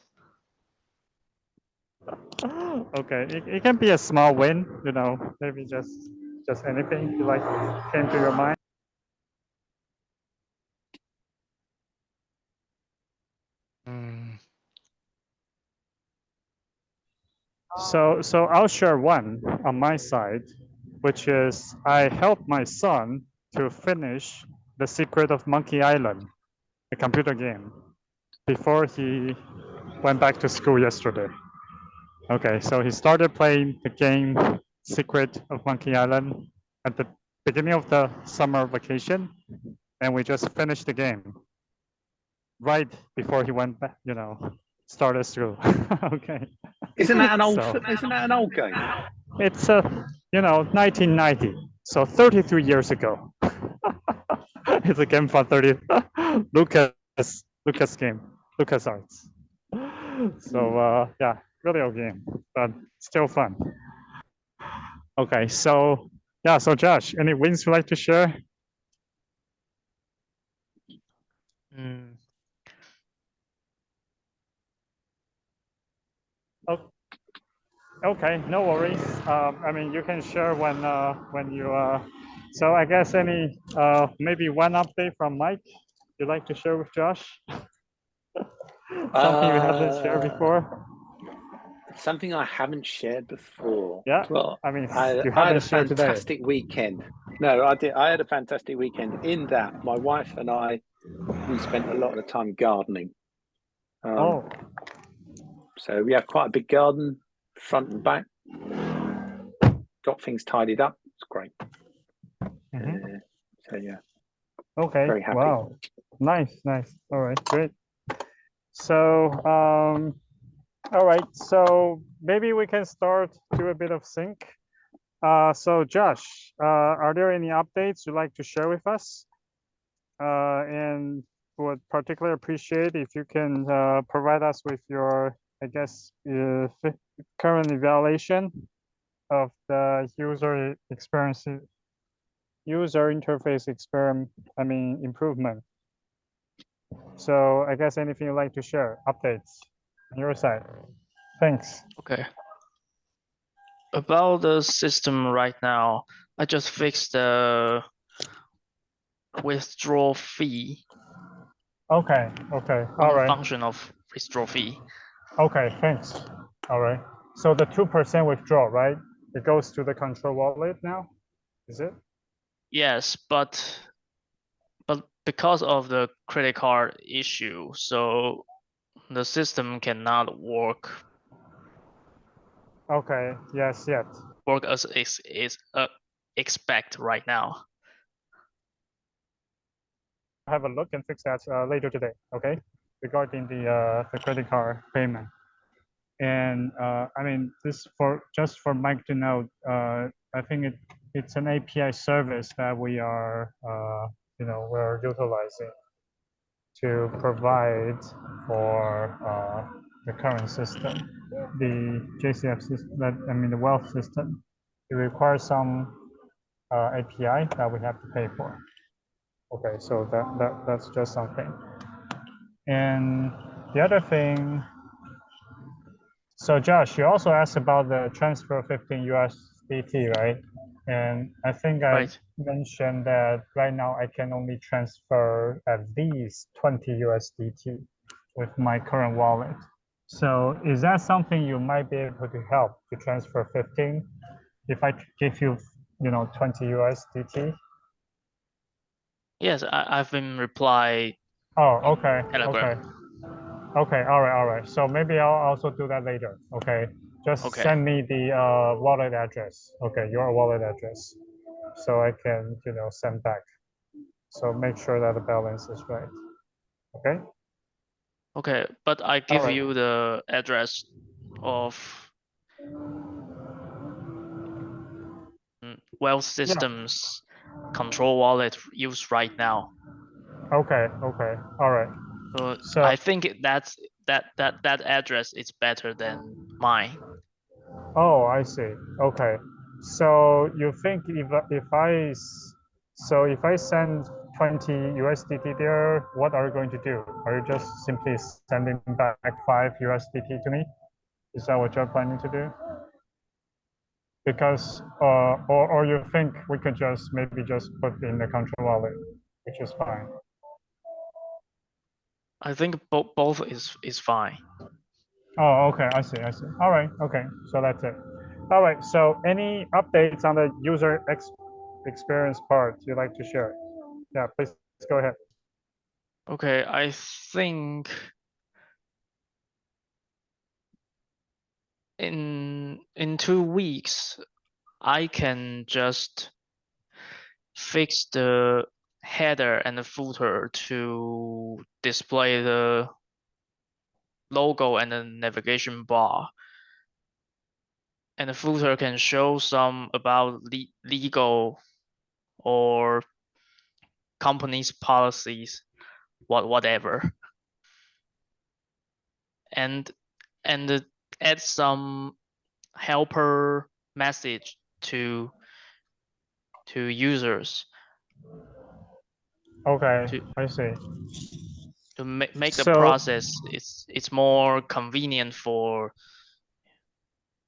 Okay, it can be a small win, you know, maybe just anything you like came to your mind. Mm, So I'll share one on my side, which is I helped my son to finish The Secret of Monkey Island, a computer game, before he went back to school yesterday. Okay, so he started playing the game Secret of Monkey Island at the beginning of the summer vacation, and we just finished the game right before he went back, you know, started school. Okay. Isn't that an old? So Isn't that an old game? it's you know, 1990, so 33 years ago. It's a game from 30 Lucas game, Lucas Arts. So yeah, really old game, but still fun. Okay, so yeah, so Josh, any wins you'd like to share? mm, Oh, okay, no worries. I mean, you can share when you. So I guess any maybe one update from Mike you'd like to share with Josh? Something you haven't shared before? Something I haven't shared before. Yeah, Well, I mean, you I had a haven't shared today. fantastic weekend. No, I did. I had a fantastic weekend in that my wife and we spent a lot of the time gardening. Oh, So we have quite a big garden, front and back. Got things tidied up. It's great. mhm. So yeah, Okay, very happy. wow. Nice. All right, great. So, all right, so maybe we can start do a bit of sync. So Josh, are there any updates you'd like to share with us? And would particularly appreciate if you can provide us with your, I guess, current evaluation of the user interface experiment, I mean, improvement. So I guess anything you'd like to share, updates on your side. Thanks. okay. About the system right now, I just fixed the withdrawal fee, Okay, all one right. function of withdrawal fee. Okay, thanks. All right. So the 2% withdrawal, right? It goes to the control wallet now, is it? Yes, but because of the credit card issue, so the system cannot work Okay, yes, yet. as is expect right now. Have a look and fix that later today, okay? Regarding the credit card payment. And I mean, this just for Mike to know, I think it's an API service that we are, you know, we're utilizing to provide for the current system, the JCF system, I mean the wealth system. It requires some API that we have to pay for. Okay, so that's just something. And the other thing, So Josh, you also asked about the transfer 15 USDT, right? And I think I Right. mentioned that right now I can only transfer at least 20 USDT with my current wallet. So is that something you might be able to help to transfer 15 if I give you, 20 USDT? Yes, I've been reply Oh, in okay, Telegram. okay. Okay, all right, all right. So maybe I'll also do that later. Okay, just Okay. send me the wallet address. Okay, your wallet address, so I can send back. So make sure that the balance is right. Okay. Okay, but I All give right. you the address of Wealth Yeah. Systems control wallet used right now. Okay. Okay. All right. So So I think that address is better than mine. oh, I see. Okay. So you think if I send 20 USDT there, what are you going to do? Are you just simply sending back 5 USDT to me? Is that what you're planning to do? Because or you think we could just maybe just put in the control wallet, which is fine. I think both is fine. Oh, okay, I see, I see. All right, okay, so that's it. All right, so any updates on the user experience part you'd like to share? Yeah, please go ahead. Okay, I think in 2 weeks I can just fix the header and the footer to display the logo and the navigation bar. And the footer can show some about legal or company's policies, whatever. And add some helper message to users Okay, to I see. make the So, process it's more convenient for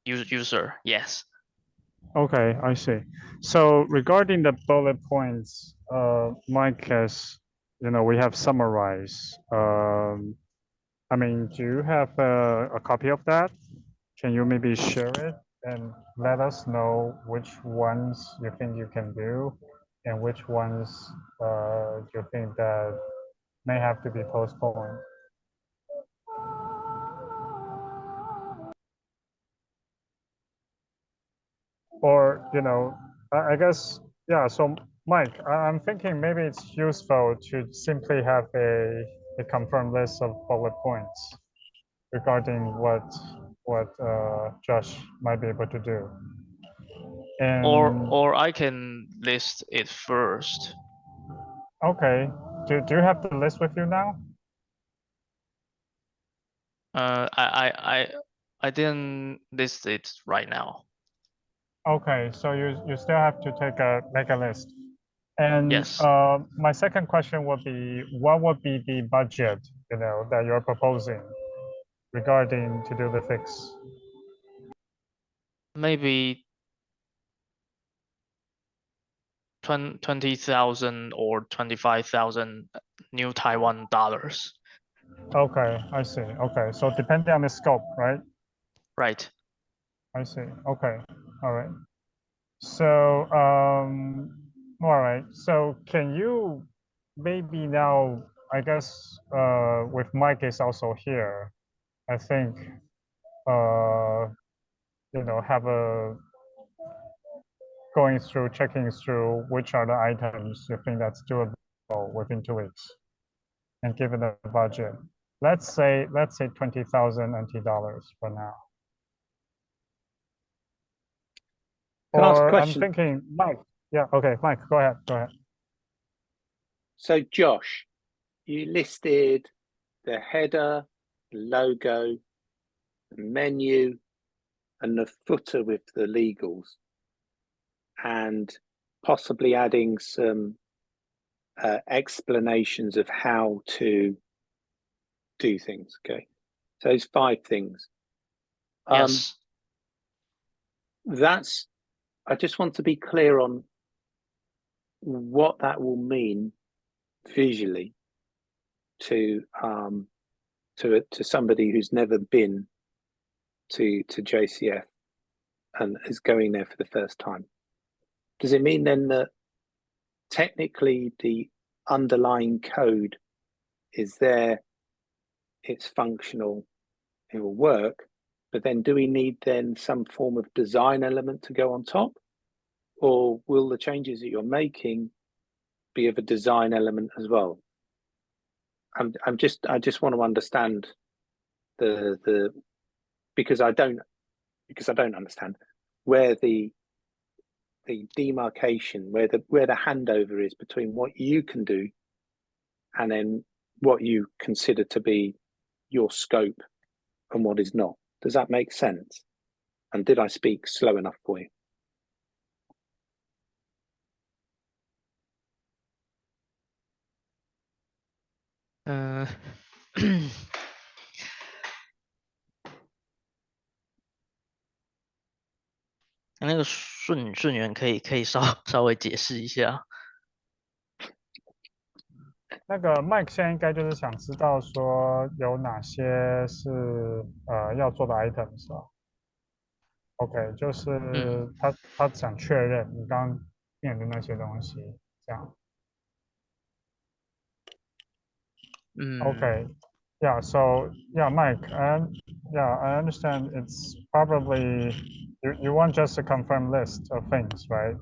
user. Yes. okay, I see. So regarding the bullet points, Mike has, we have summarized. I mean, do you have a copy of that? Can you maybe share it and let us know which ones you think you can do and which ones you think that may have to be postponed? Or, I guess, yeah, so Mike, I'm thinking maybe it's useful to simply have a confirmed list of bullet points regarding what Josh might be able to do. And Or I can list it first. okay, do you have the list with you now? I didn't list it right now. Okay, so you still have to make a list. And Yes. my second question would be, what would be the budget, that you're proposing regarding to do the fix? Maybe 20,000 or 25,000 new Taiwan dollars. Okay, I see. Okay, so depending on the scope, right? Right. I see. Okay, all right. So, all right. So can you maybe now, I guess, with Mike is also here, I think, have a checking through which are the items you think that's doable within 2 weeks and give it a budget. Let's say 20,000 NT dollars for now. Can I ask a Or I'm question? thinking, Mike. Yeah, okay, Mike, go ahead. Go ahead. So, Josh, you listed the header, the logo, the menu, and the footer with the legals, and possibly adding some explanations of how to do things. Okay, so those 5 things. Yes. I just want to be clear on what that will mean visually to somebody who's never been to JCF and is going there for the first time. Does it mean then that technically the underlying code is there, it's functional, it will work, but then do we need then some form of design element to go on top? Or will the changes that you're making be of a design element as well? I just want to understand the because I don't understand where the demarcation, where the handover is between what you can do and then what you consider to be your scope and what is not. Does that make sense? And did I speak slow enough for you?那个顺源可以稍微解释一下。那个 Mike 现在应该就是想知道说有哪些是要做的 items 啊。OK，就是他想确认你刚刚念的那些东西，这样。Okay. Yeah, so yeah, Mike, and yeah, I understand it's probably you want just a confirmed list of things, right?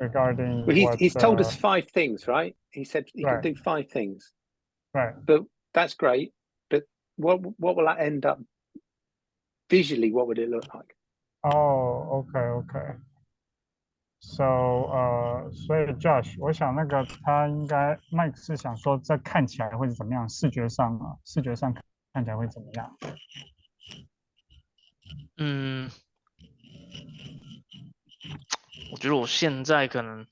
Regarding well, he's told us what 5 things, right? He said he can right, do 5 things. right. But that's great. But what will that end up visually? What would it look like? Oh, okay. So 所以 Josh，我想那个他应该 Mike 是想说这看起来会是怎么样，视觉上看起来会怎么样？我觉得我现在可能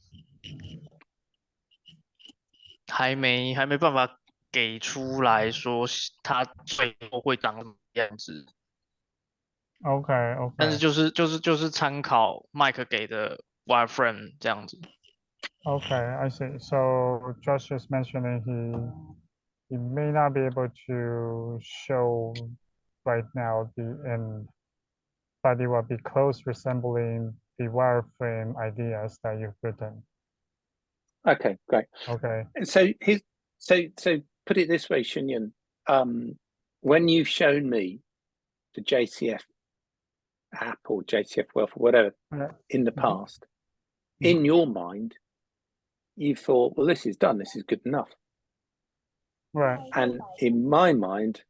还没办法给出来说它最后会长什么样子。OK，但是就是参考 Mike 给的 wireframe 这样子。Okay, I see. So Josh is mentioning he may not be able to show right now the end, but it will be close resembling the wireframe ideas that you've written. Okay, great. Okay. So put it this way, Shunyun. When you've shown me the JCF app or JCF Wealth or whatever in the past, in your mind, you thought, well, this is done. This is good enough. Right. And in my mind,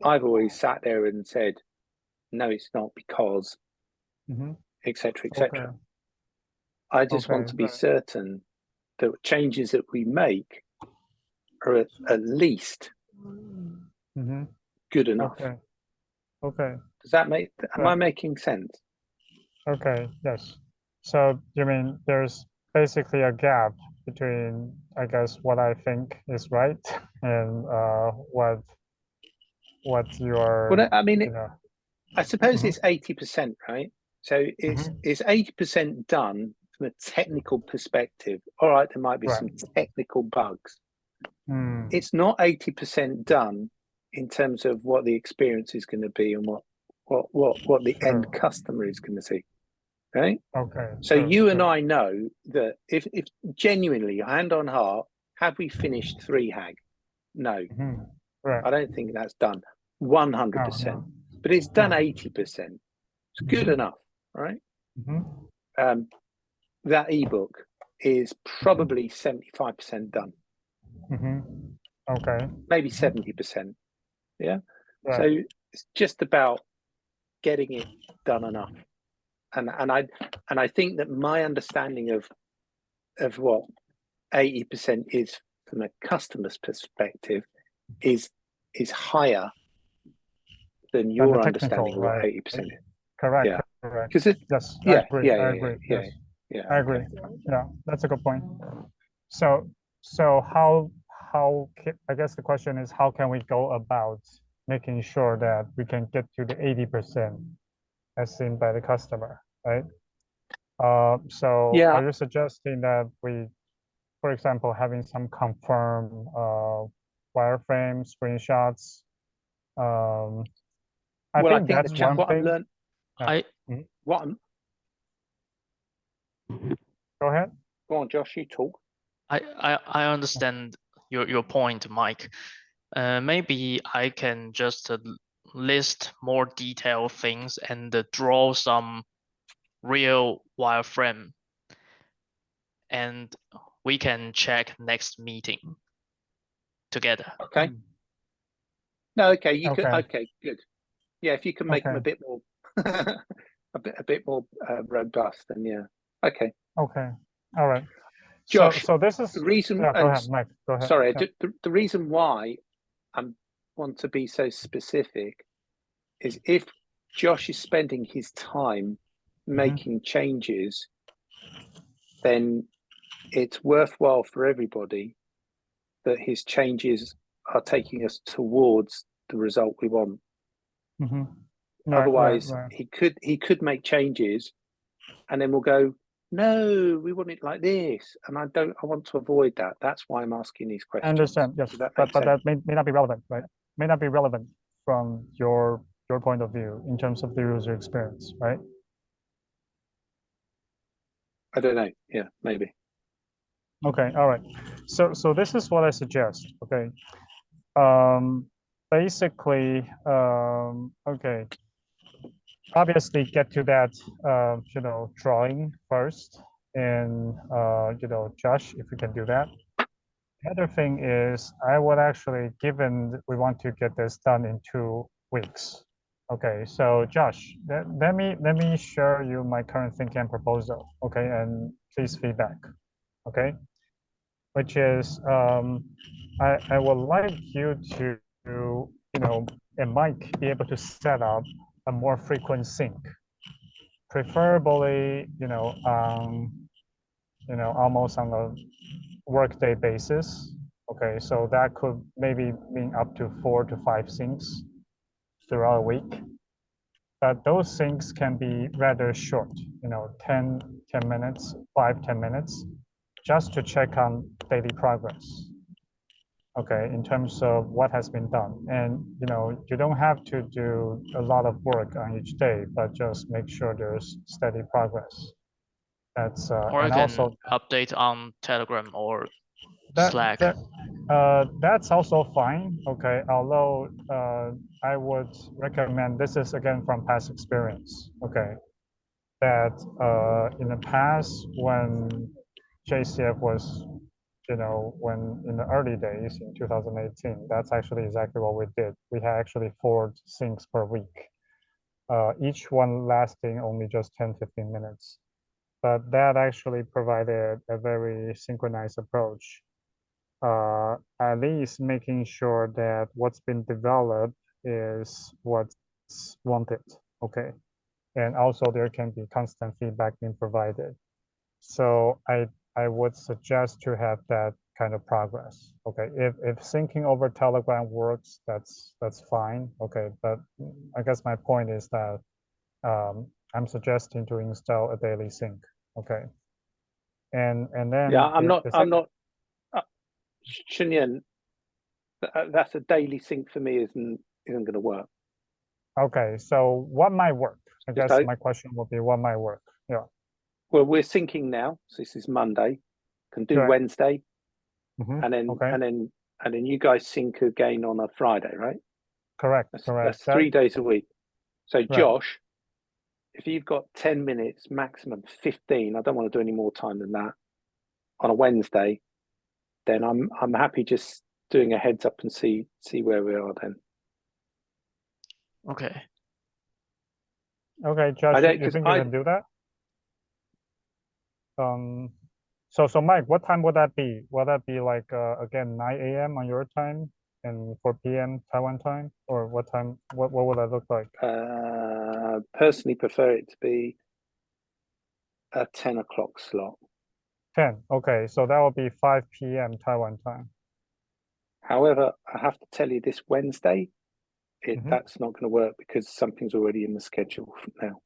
I've always sat there and said, no, it's not because, etc., etc. Okay. I just want to be certain that changes that we make are at least good enough. Okay. Does that make? Am I making sense? Okay. Yes. So you mean there's basically a gap between, I guess, what I think is right and what you're. Well, I mean, I suppose it's 80%, right? So it's 80% done from a technical perspective. All right, there might be some technical bugs. It's not 80% done in terms of what the experience is going to be and what the end customer is going to see. Right? Okay. So you and I know that if genuinely, hand on heart, have we finished 3 HAG? No. I don't think that's done 100%, but it's done 80%. It's good enough, right? That ebook is probably 75% done. Okay. Maybe 70%. Yeah. So it's just about getting it done enough. And I think that my understanding of what 80% is from a customer's perspective is higher than your understanding of what 80% is. Correct. Yeah. Correct. Because yes, yeah, I agree. I agree. Yeah. I agree. Yeah, that's a good point. So how I guess the question is how can we go about making sure that we can get to the 80% as seen by the customer, right? So Yeah. are you suggesting that we, for example, having some confirm wireframe screenshots? I Well, I think think that's one what I've thing. learned, I what I'm, Go ahead. go on, Josh, you talk. I understand your point, Mike. Maybe I can just list more detailed things and draw some real wireframe, and we can check next meeting together. Okay. No, okay, you could. Okay. Okay, good. Yeah, if you can make them a Okay. bit more, a bit more robust, then yeah. Okay, Okay. All right. Josh. So this is, The reason, yeah, go ahead, Mike. Go ahead. sorry, Yeah. the reason why I want to be so specific is if Josh is spending his time making changes, then it's worthwhile for everybody that his changes are taking us towards the result we want. Mm-hmm. Right, Otherwise, right. he could make changes, and then we'll go, no, we want it like this, and I want to avoid that. That's why I'm asking these I questions. understand. Yes, Does that but make sense? that may not be relevant, right? May not be relevant from your point of view in terms of the user experience, right? I don't know. Yeah, maybe. Okay. All right. So this is what I suggest. Okay. Basically, okay. Obviously, get to that, drawing first, and Josh, if we can do that. The other thing is, I would actually, given we want to get this done in 2 weeks. Okay, so Josh, let me share you my current thinking and proposal. Okay, and please feedback. Okay, which is I would like you to and Mike be able to set up a more frequent sync, preferably almost on a workday basis. Okay, so that could maybe mean up to 4 to 5 syncs throughout a week. But those syncs can be rather short, 10 minutes, 5, 10 minutes, just to check on daily progress. Okay, in terms of what has been done. And you don't have to do a lot of work on each day, but just make sure there's steady progress. That's Or I and can also update on Telegram or that Slack. that's also fine. Okay, although I would recommend, this is again from past experience. Okay, that in the past when JCF was, when in the early days in 2018, that's actually exactly what we did. We had actually 4 syncs per week, each one lasting only just 10-15 minutes. But that actually provided a very synchronized approach, at least making sure that what's been developed is what's wanted. Okay. And also there can be constant feedback being provided. So I would suggest to have that kind of progress. Okay. If syncing over Telegram works, that's fine. Okay. But I guess my point is that I'm suggesting to install a daily sync. Okay. And then Yeah, the I'm second, not. Shinyan, that's a daily sync for me. Isn't going to work. okay, so what might work? I guess So, my question would be what might work? Yeah. well, we're syncing now. So this is Monday. Can do Right. Wednesday, Mhm. and then Okay. and then you guys sync again on a Friday, right? Correct. That's Correct. 3 days a week. So Right. Josh, if you've got 10 minutes, maximum 15, I don't want to do any more time than that on a Wednesday, then I'm happy just doing a heads up and see where we are then. Okay. Okay, Josh, I don't you because think you can do that? So Mike, what time would that be? Will that be like again 9 a.m. on your time and 4 p.m. Taiwan time, or what time? What would that look like? personally prefer it to be a 10 o'clock slot. 10. Okay, so that will be 5 p.m. Taiwan time. However, I have to tell you this Wednesday, that's not going to work because something's already in the schedule now.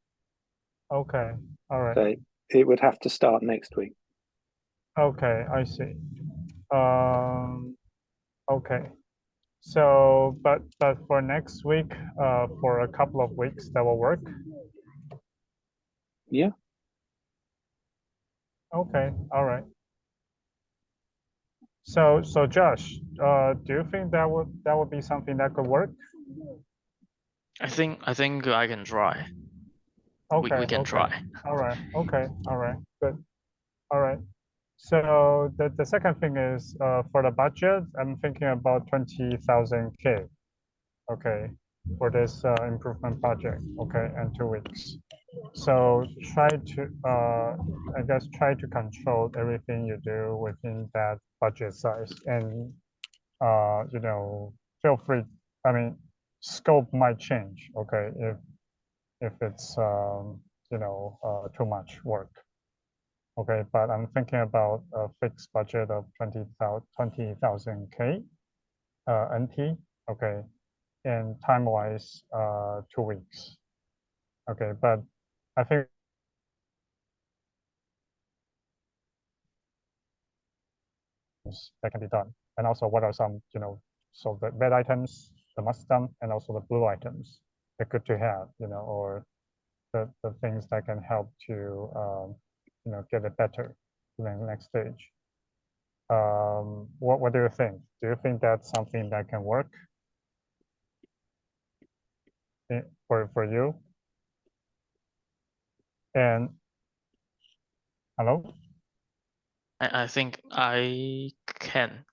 Okay, all right. So it would have to start next week. Okay, I see. Okay. So, but for next week, for a couple of weeks, that will work. Yeah. Okay, all right. So Josh, do you think that would be something that could work? I think I can try. Okay, We can okay, try. all right, okay, all right, good, all right. So the second thing is for the budget, I'm thinking about 20,000 K. Okay, for this improvement project. Okay, and 2 weeks. So try to I guess try to control everything you do within that budget size, and you know, feel free. I mean, scope might change. Okay, if it's you know, too much work. Okay, but I'm thinking about a fixed budget of 20,000 K NT. Okay, and time wise 2 weeks. Okay, but I think that can be done. And also, what are some, you know, so the red items, the must done, and also the blue items, they're good to have, you know, or the things that can help to, you know, get it better in the next stage. What do you think? Do you think that's something that can work for you? And hello? I think I can.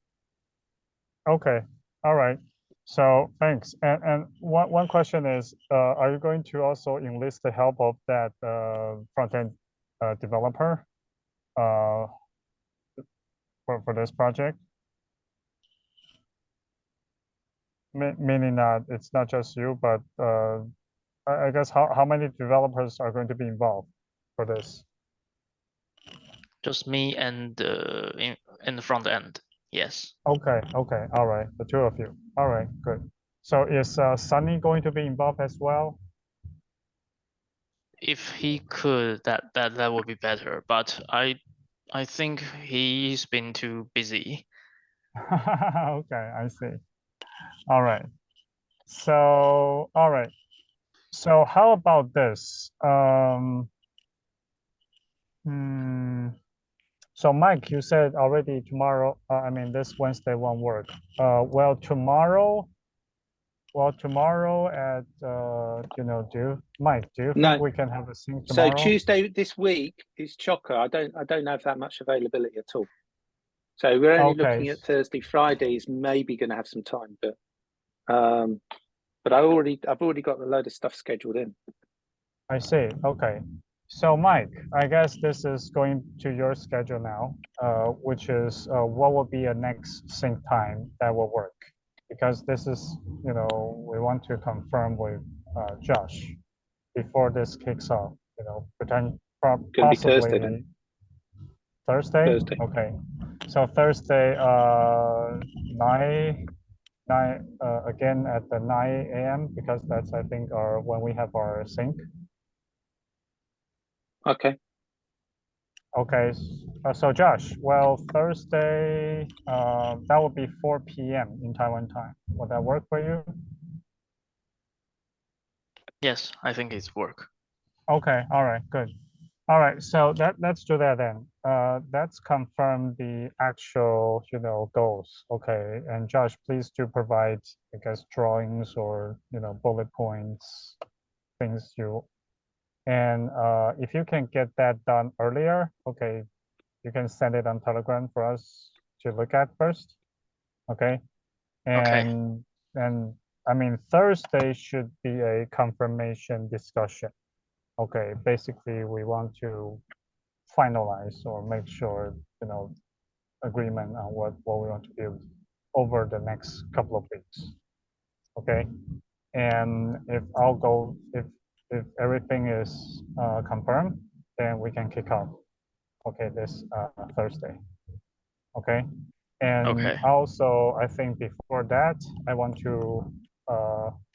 Okay, all right. So thanks. And one question is, are you going to also enlist the help of that front-end developer for this project? Meaning that it's not just you, but I guess how many developers are going to be involved for this? Just me and in the front end. Yes. Okay, okay, all right, the two of you. All right, good. So is Sunny going to be involved as well? If he could, that would be better. But I think he's been too busy. Okay, I see. All right. So, all right. So how about this? Hmm, so Mike, you said already tomorrow, I mean, this Wednesday won't work. Well, tomorrow at, you know, Mike, do you think No. we can have a sync So tomorrow? Tuesday this week is chocker. I don't have that much availability at all. So we're only Okay. looking at Thursday. Friday is maybe going to have some time, but I've already got a load of stuff scheduled in. I see. Okay. So Mike, I guess this is going to your schedule now, which is what will be a next sync time that will work? Because this is, you know, we want to confirm with Josh before this kicks off, you know, Going to be possibly Thursday then. Thursday? Thursday. Okay. So Thursday, 9 again at the 9 a.m. because that's, I think, our when we have our sync. Okay. Okay, so Josh, well, Thursday, that would be 4 p.m. in Taiwan time. Would that work for you? Yes, I think it's work. Okay, all right, good. All right, so let's do that then. Let's confirm the actual, you know, goals. Okay, and Josh, please do provide, I guess, drawings or, you know, bullet points, things you, and if you can get that done earlier, okay, you can send it on Telegram for us to look at first. Okay, Okay. and I mean, Thursday should be a confirmation discussion. Okay, basically we want to finalize or make sure, you know, agreement on what we want to build over the next couple of weeks. Okay, and if everything is confirmed, then we can kick off. Okay, this Thursday. Okay, and Okay. also I think before that I want to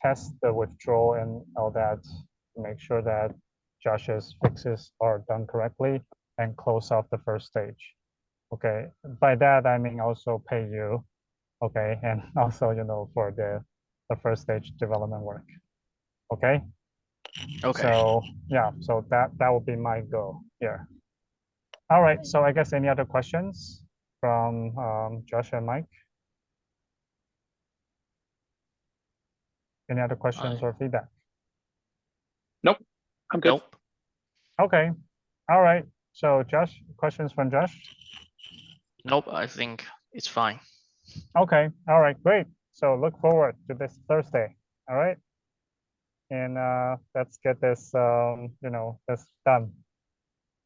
test the withdrawal and all that, make sure that Josh's fixes are done correctly and close off the first stage. Okay, by that I mean also pay you, okay, and also for the first stage development work. Okay. Okay. So yeah, so that would be my goal here. All right. So I guess any other questions from Josh and Mike? Any other questions or feedback? Nope, I'm good. Nope. Okay. All right. So Josh, questions from Josh? Nope. I think it's fine. Okay. All right. Great. So look forward to this Thursday. All right. And let's get this, this done.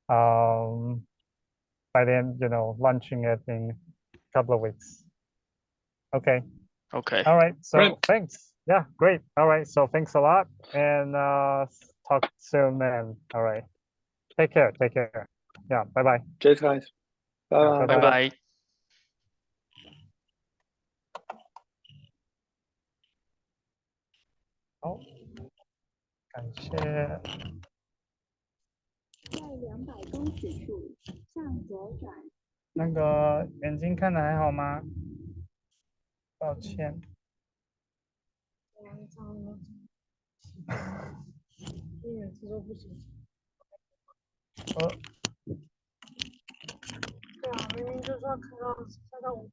By then, launching it in a couple of weeks. Okay. Okay. All right. So Brilliant. thanks. Yeah, great. All right. So thanks a lot, and talk soon, man. All right. Take care. Take care. Yeah. Bye bye. Cheers, guys. Bye. bye-bye. Bye bye. 好，感谢。在200公尺处向左转。那个眼睛看的还好吗？抱歉。一眼字都不行。对啊，明明就是要开到5。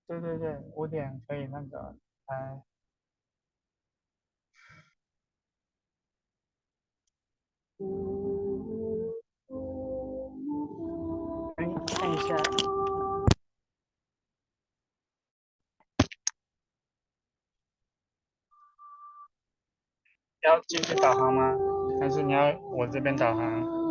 对对对，5点可以那个开。看一下。要继续导航吗？还是你要我这边导航？